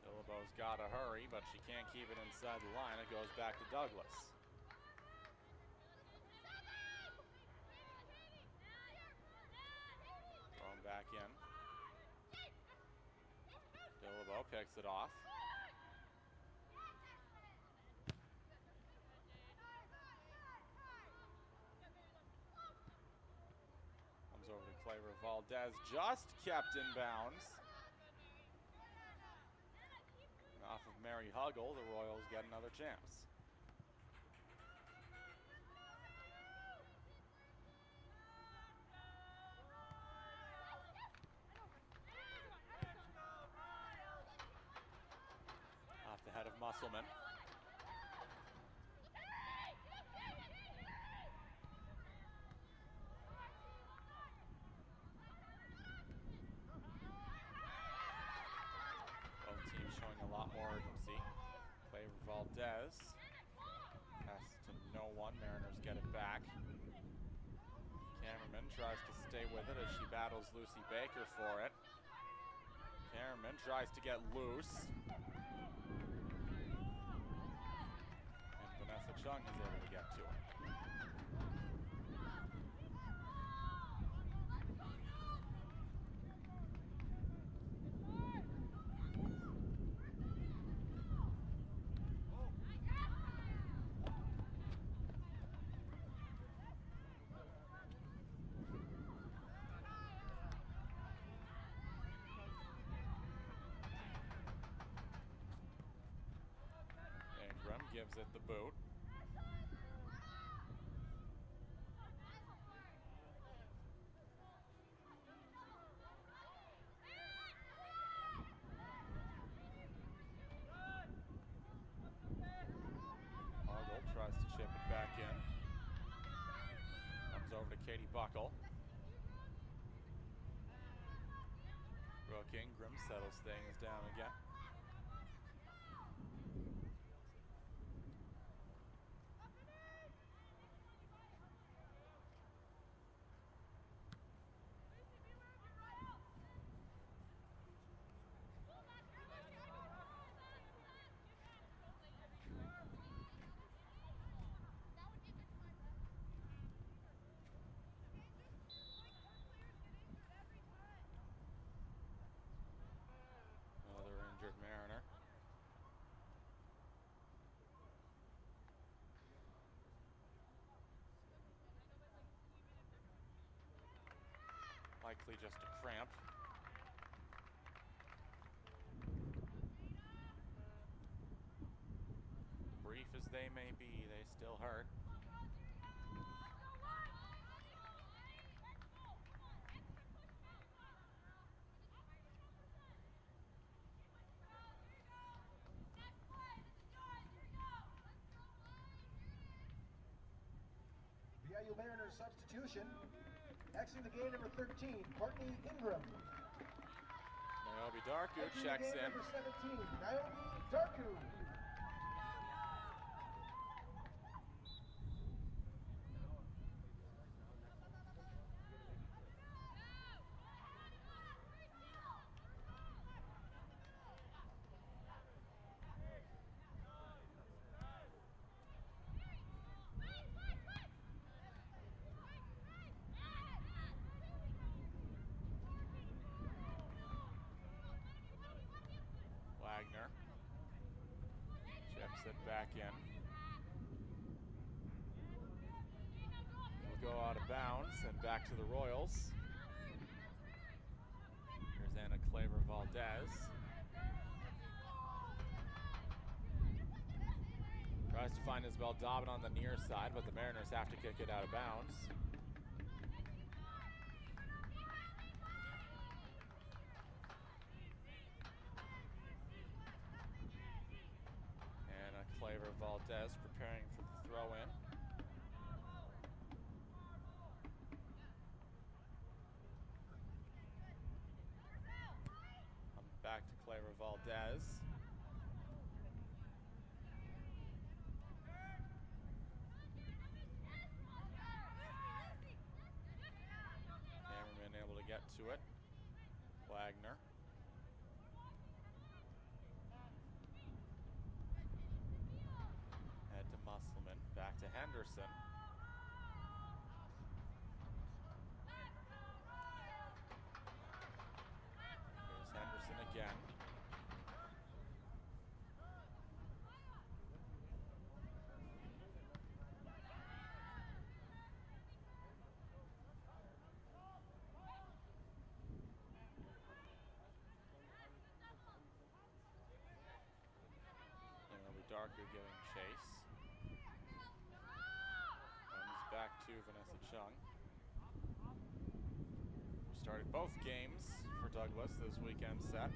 Dillabo's got to hurry, but she can't keep it inside the line. It goes back to Douglas. Thrown back in. Dillabo picks it off. Comes over to Claver Valdez just kept in bounds. And off of Mary Huggle, the Royals get another chance. Off the head of Musselman. Both teams showing a lot more urgency. Claver Valdez pass to no one. Mariners get it back. Cameraman tries to stay with it as she battles Lucy Baker for it. Cameraman tries to get loose. And Vanessa Chung is able to get to it. Gives it the boot. Huggle tries to chip it back in. Comes over to Katie Buckle. Brooke Ingram settles things down again. Mariner. Likely just a cramp. Brief as they may be, they still hurt. VIU Mariners substitution. Exiting the game, number 13, Courtney Ingram. Naomi Darku Exiting checks the game, in. number 17, Naomi Darku. Wagner chips it back in. Will go out of bounds and back to the Royals. Here's Anna Claver Valdez. Tries to find Isabel Dobbin on the near side, but the Mariners have to kick it out of bounds. Claver Valdez preparing for the throw-in. Back to Claver Valdez. Cameraman able to get to it. Wagner. Musselman, back to Henderson. Here's Henderson again. Darku giving chase. Comes back to Vanessa Chung. Who started both games for Douglas this weekend set.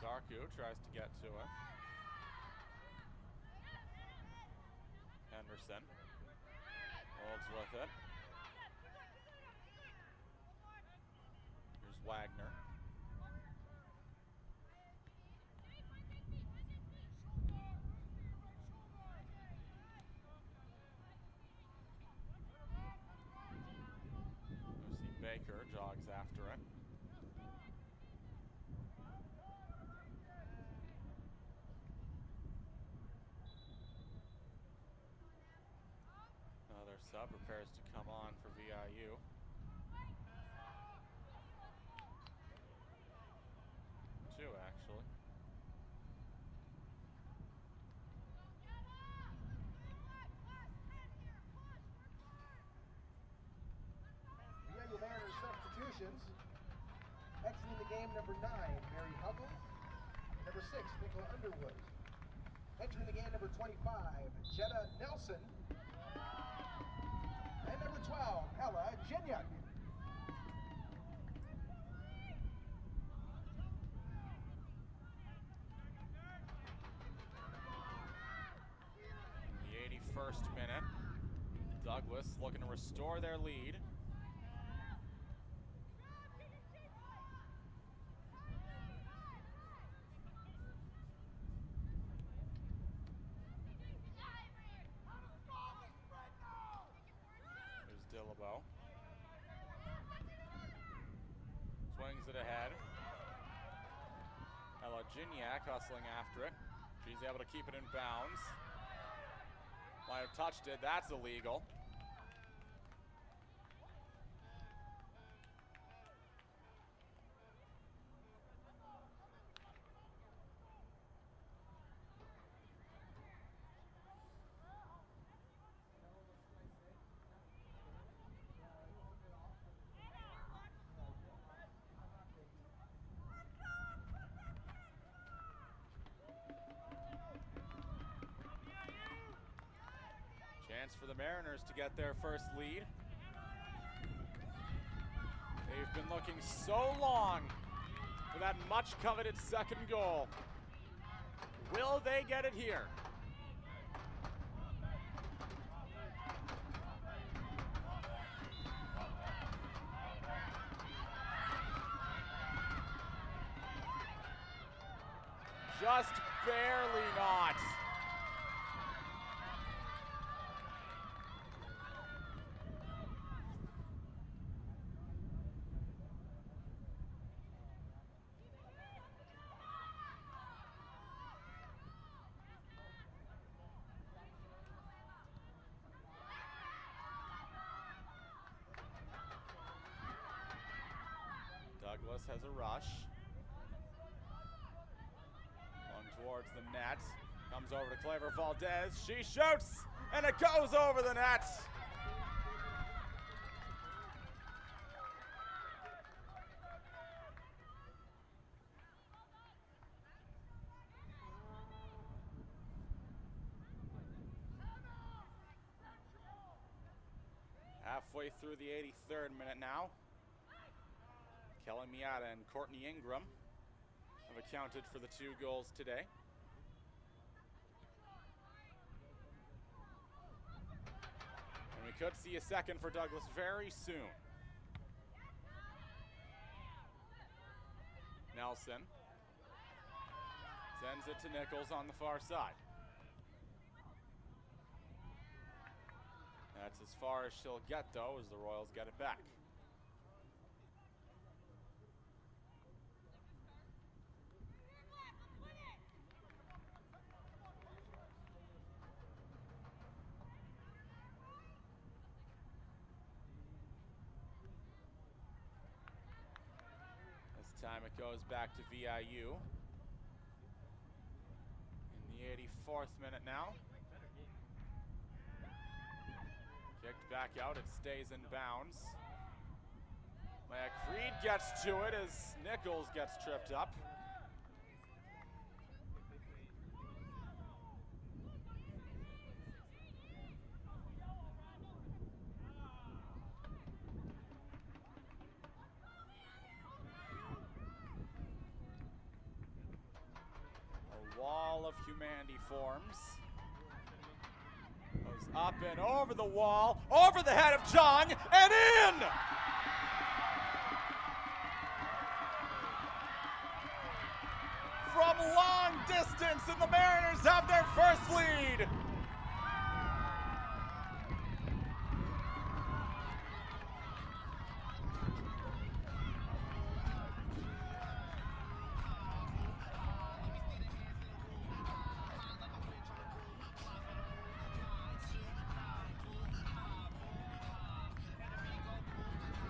Darku tries to get to it. Henderson holds with it. Here's Wagner. Lucy Baker jogs after it. Another sub prepares to come on for VIU. Two, actually. VIU Mariners substitutions. Exiting the game, number 9, Mary Hubble. Number 6, Nicole Underwood. Entering the game, number 25, Jetta Nelson. And number 12, Ella Gignac. In the 81st minute, Douglas looking to restore their lead. Dillabo. Swings it ahead. Ella Gignac hustling after it. She's able to keep it in bounds. Might have touched it. That's illegal. Chance for the Mariners to get their first lead. They've been looking so long for that much coveted second goal. Will they get it here? Just barely not. Douglas has a rush. Long towards the net. Comes over to Claver Valdez. She shoots, and it goes over the net. Halfway through the 83rd minute now. Kelly Miata and Courtney Ingram have accounted for the 2 goals today. And we could see a second for Douglas very soon. Nelson sends it to Nichols on the far side. That's as far as she'll get, though, as the Royals get it back. Time it goes back to VIU. In the 84th minute now. Kicked back out, it stays in bounds. Creed gets to it as Nichols gets tripped up. A wall of humanity forms. Goes up and over the wall, over the head of Jung, and in! From long distance, and the Mariners have their first lead.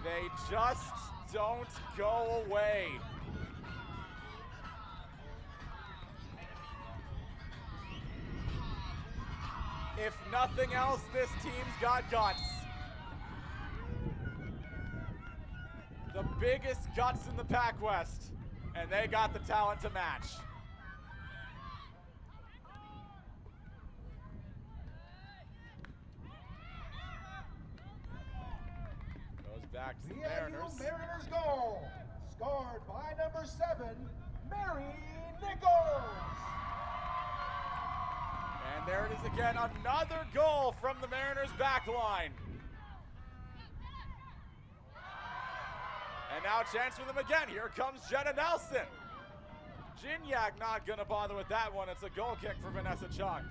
They just don't go away. If nothing else, this team's got guts. The biggest guts in the PACWEST, and they got the talent to match. Goes back to the Mariners. Mariners goal, scored by number 7, Mary Nichols. And there it is again, another goal from the Mariners back line. And now a chance for them again. Here comes Jenna Nelson. Gignac not gonna bother with that one. It's a goal kick for Vanessa Chung.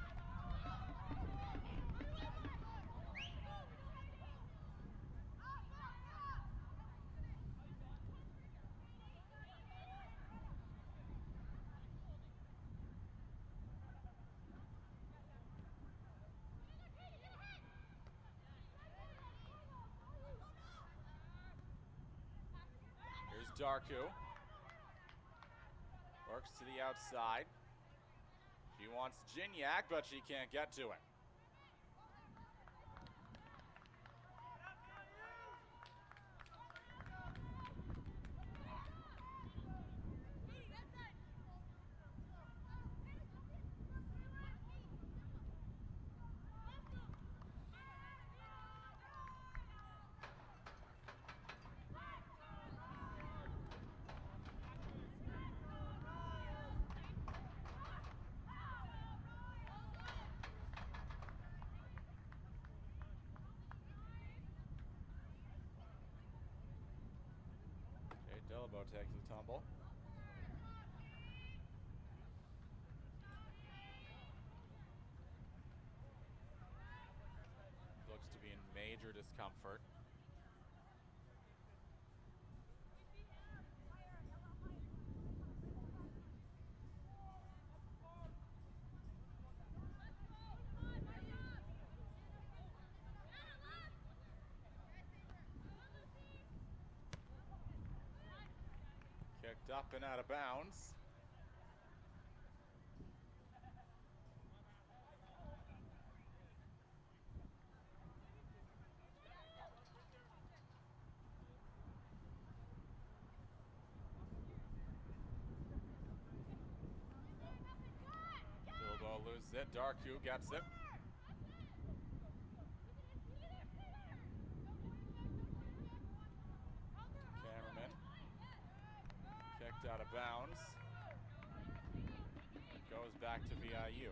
Darku works to the outside. She wants Gignac, but she can't get to it. Delabo takes the tumble. Looks to be in major discomfort. Kicked up and out of bounds. Bilbo loses it. Darku gets it. Out of bounds. It goes back to VIU.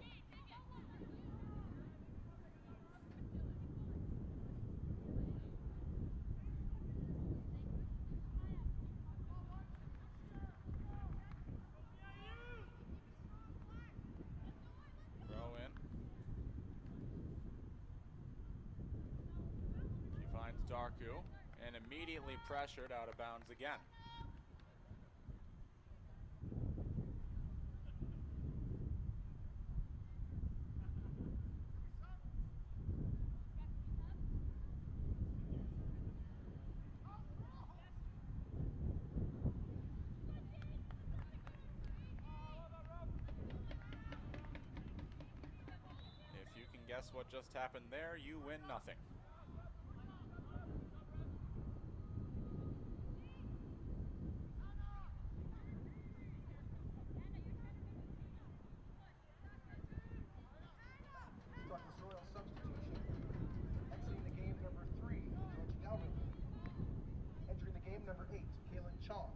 Throw in. She finds Darku and immediately pressured out of bounds again. Guess what just happened there? You win nothing. Chong.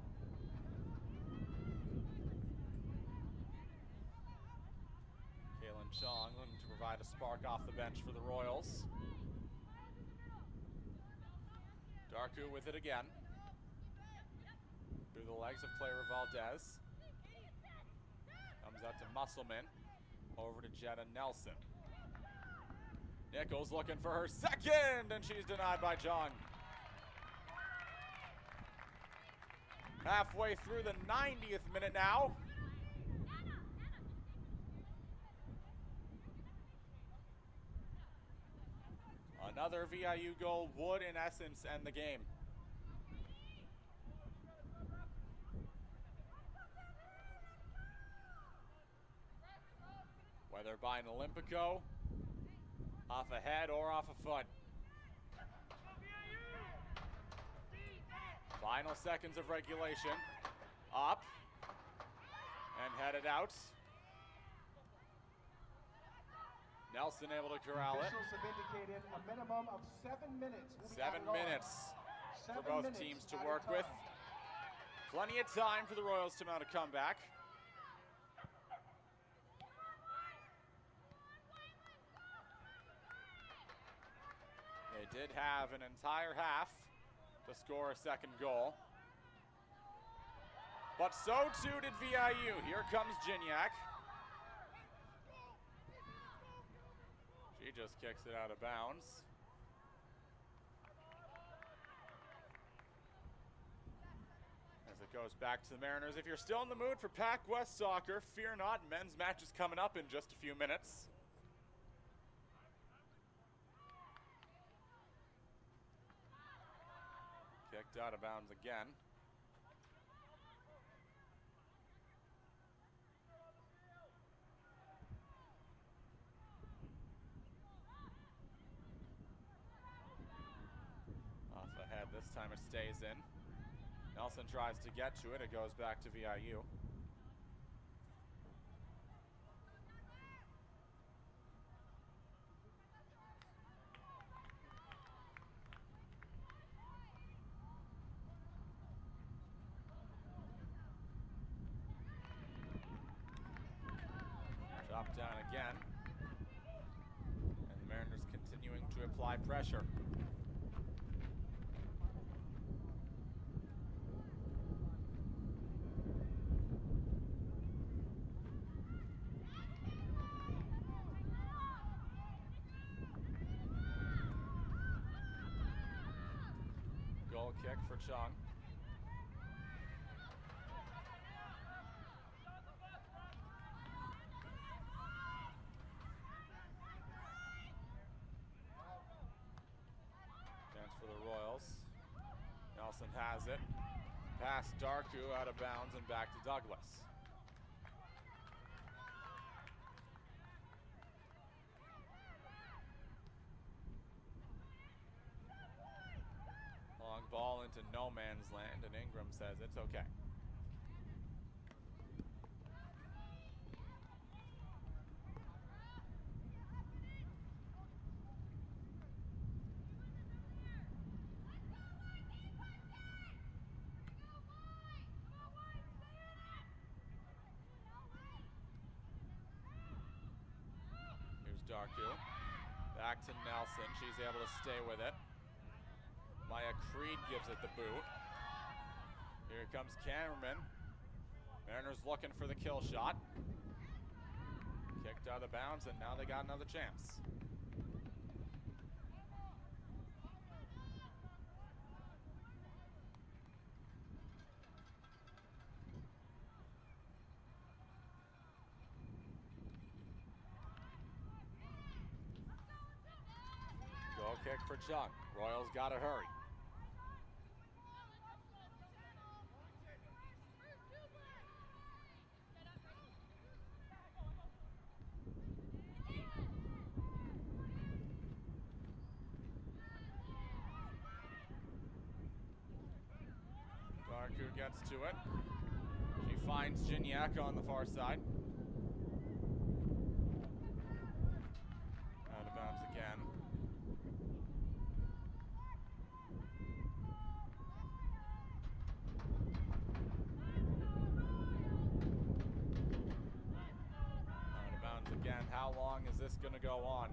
Kalen Chong looking to provide a spark off the bench for the Royals. Darku with it again. Through the legs of Clara Valdez. Comes out to Musselman. Over to Jetta Nelson. Nichols looking for her second, and she's denied by Chong. Halfway through the 90th minute now. Another VIU goal would, in essence, end the game. Whether by an Olympico, off a head or off a foot. Final seconds of regulation. Up and headed out. Nelson able to corral it. Officials have indicated a minimum of 7 minutes. 7 minutes for both teams to work with. Plenty of time for the Royals to mount a comeback. They did have an entire half to score a second goal. But so too did VIU. Here comes Gignac. She just kicks it out of bounds. As it goes back to the Mariners. If you're still in the mood for PACWEST soccer, fear not, men's match is coming up in just a few minutes. Kicked out of bounds again. Off ahead, this time it stays in. Nelson tries to get to it, it goes back to VIU. Drop down again. And the Mariners continuing to apply pressure. Goal kick for Chong. For the Royals. Nelson has it. Past Darku, out of bounds and back to Douglas. Long ball into no man's land, and Ingram says it's okay. Darku. Back to Nelson. She's able to stay with it. Maya Creed gives it the boot. Here comes Cameron. Mariners looking for the kill shot. Kicked out of bounds, and now they got another chance. Goal kick for Chung. Royals gotta hurry. Darku gets to it. She finds Gignac on the far side. Out of bounds again. long is this going to go on?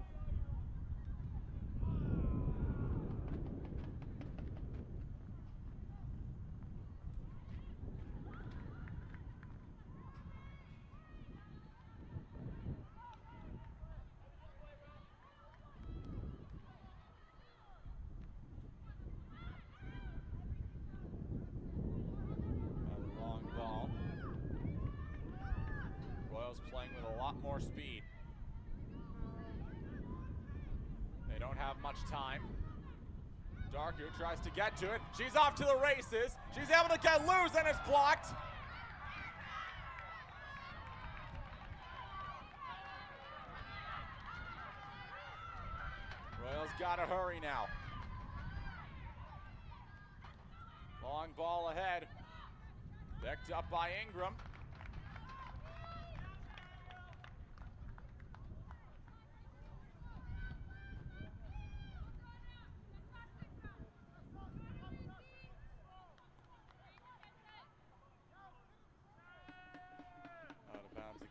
Playing with a lot more speed. They don't have much time. Darku tries to get to it. She's off to the races. She's able to get loose and it's blocked. Royals gotta hurry now. Long ball ahead. Picked up by Ingram.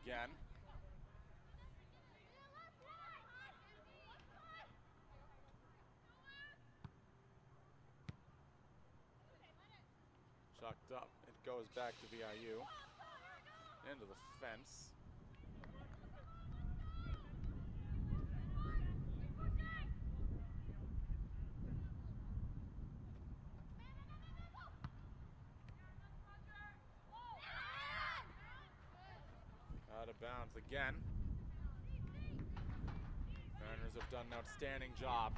Again. Chucked up. It goes back to VIU. Into the fence. Out of bounds again. Mariners have done an outstanding job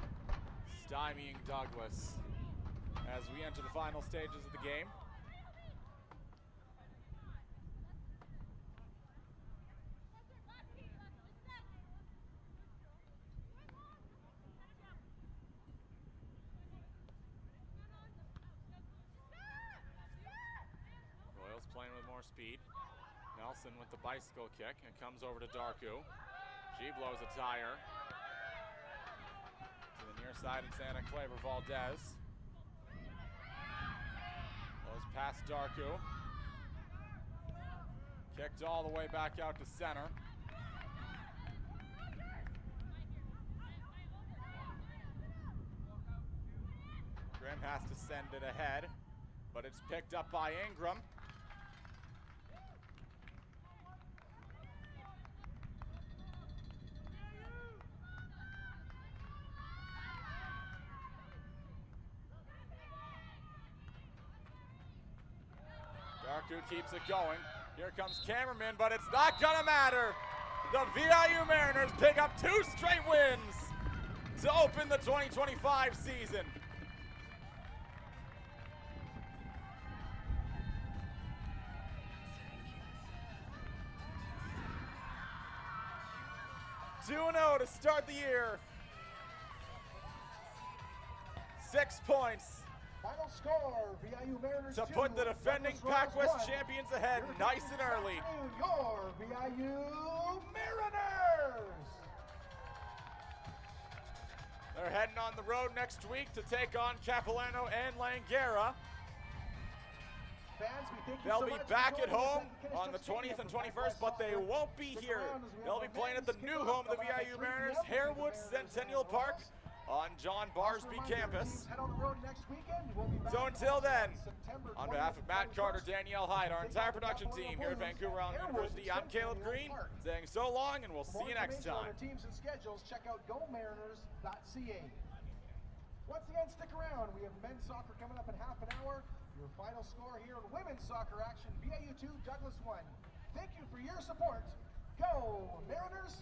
stymieing Douglas as we enter the final stages of the game. Royals playing with more speed. Nelson with the bicycle kick and comes over to Darku. She blows a tire to the near side in Santa Clara. Valdez goes past Darku. Kicked all the way back out to center. Grimm has to send it ahead, but it's picked up by Ingram. Darku keeps it going. Here comes Cameraman, but it's not gonna matter. The VIU Mariners pick up 2 straight wins to open the 2025 season. (2-0) to start the year. 6 points. Final score, VIU Mariners to 2, put the defending PACWEST champions ahead nice and early. Your VIU Mariners! They're heading on the road next week to take on Capilano and Langara. Fans, we thank you They'll so be much back for at joining us home at on the 20th and 21st, but they won't be Stick here. around as we They'll have be our playing at the fans new kick home of the off about VIU 3 Mariners, p.m. Harewood Mariners Centennial and Park Royals. on John Barsby campus. Head on the road next weekend. We'll be back So until then, September on behalf of 20th Matt and Carter, 21st, Danielle Hyde, our take entire on the production Capilano team here at Blues Vancouver at Island Harewood University, I'm Caleb Centennial Green, Park. saying so long, and we'll For see you more next information on time. our teams and schedules, check out gomariners.ca. Once again, stick around. We have men's soccer coming up in half an hour. Your final score here in women's soccer action, VIU 2, Douglas 1. Thank you for your support. Go Mariners!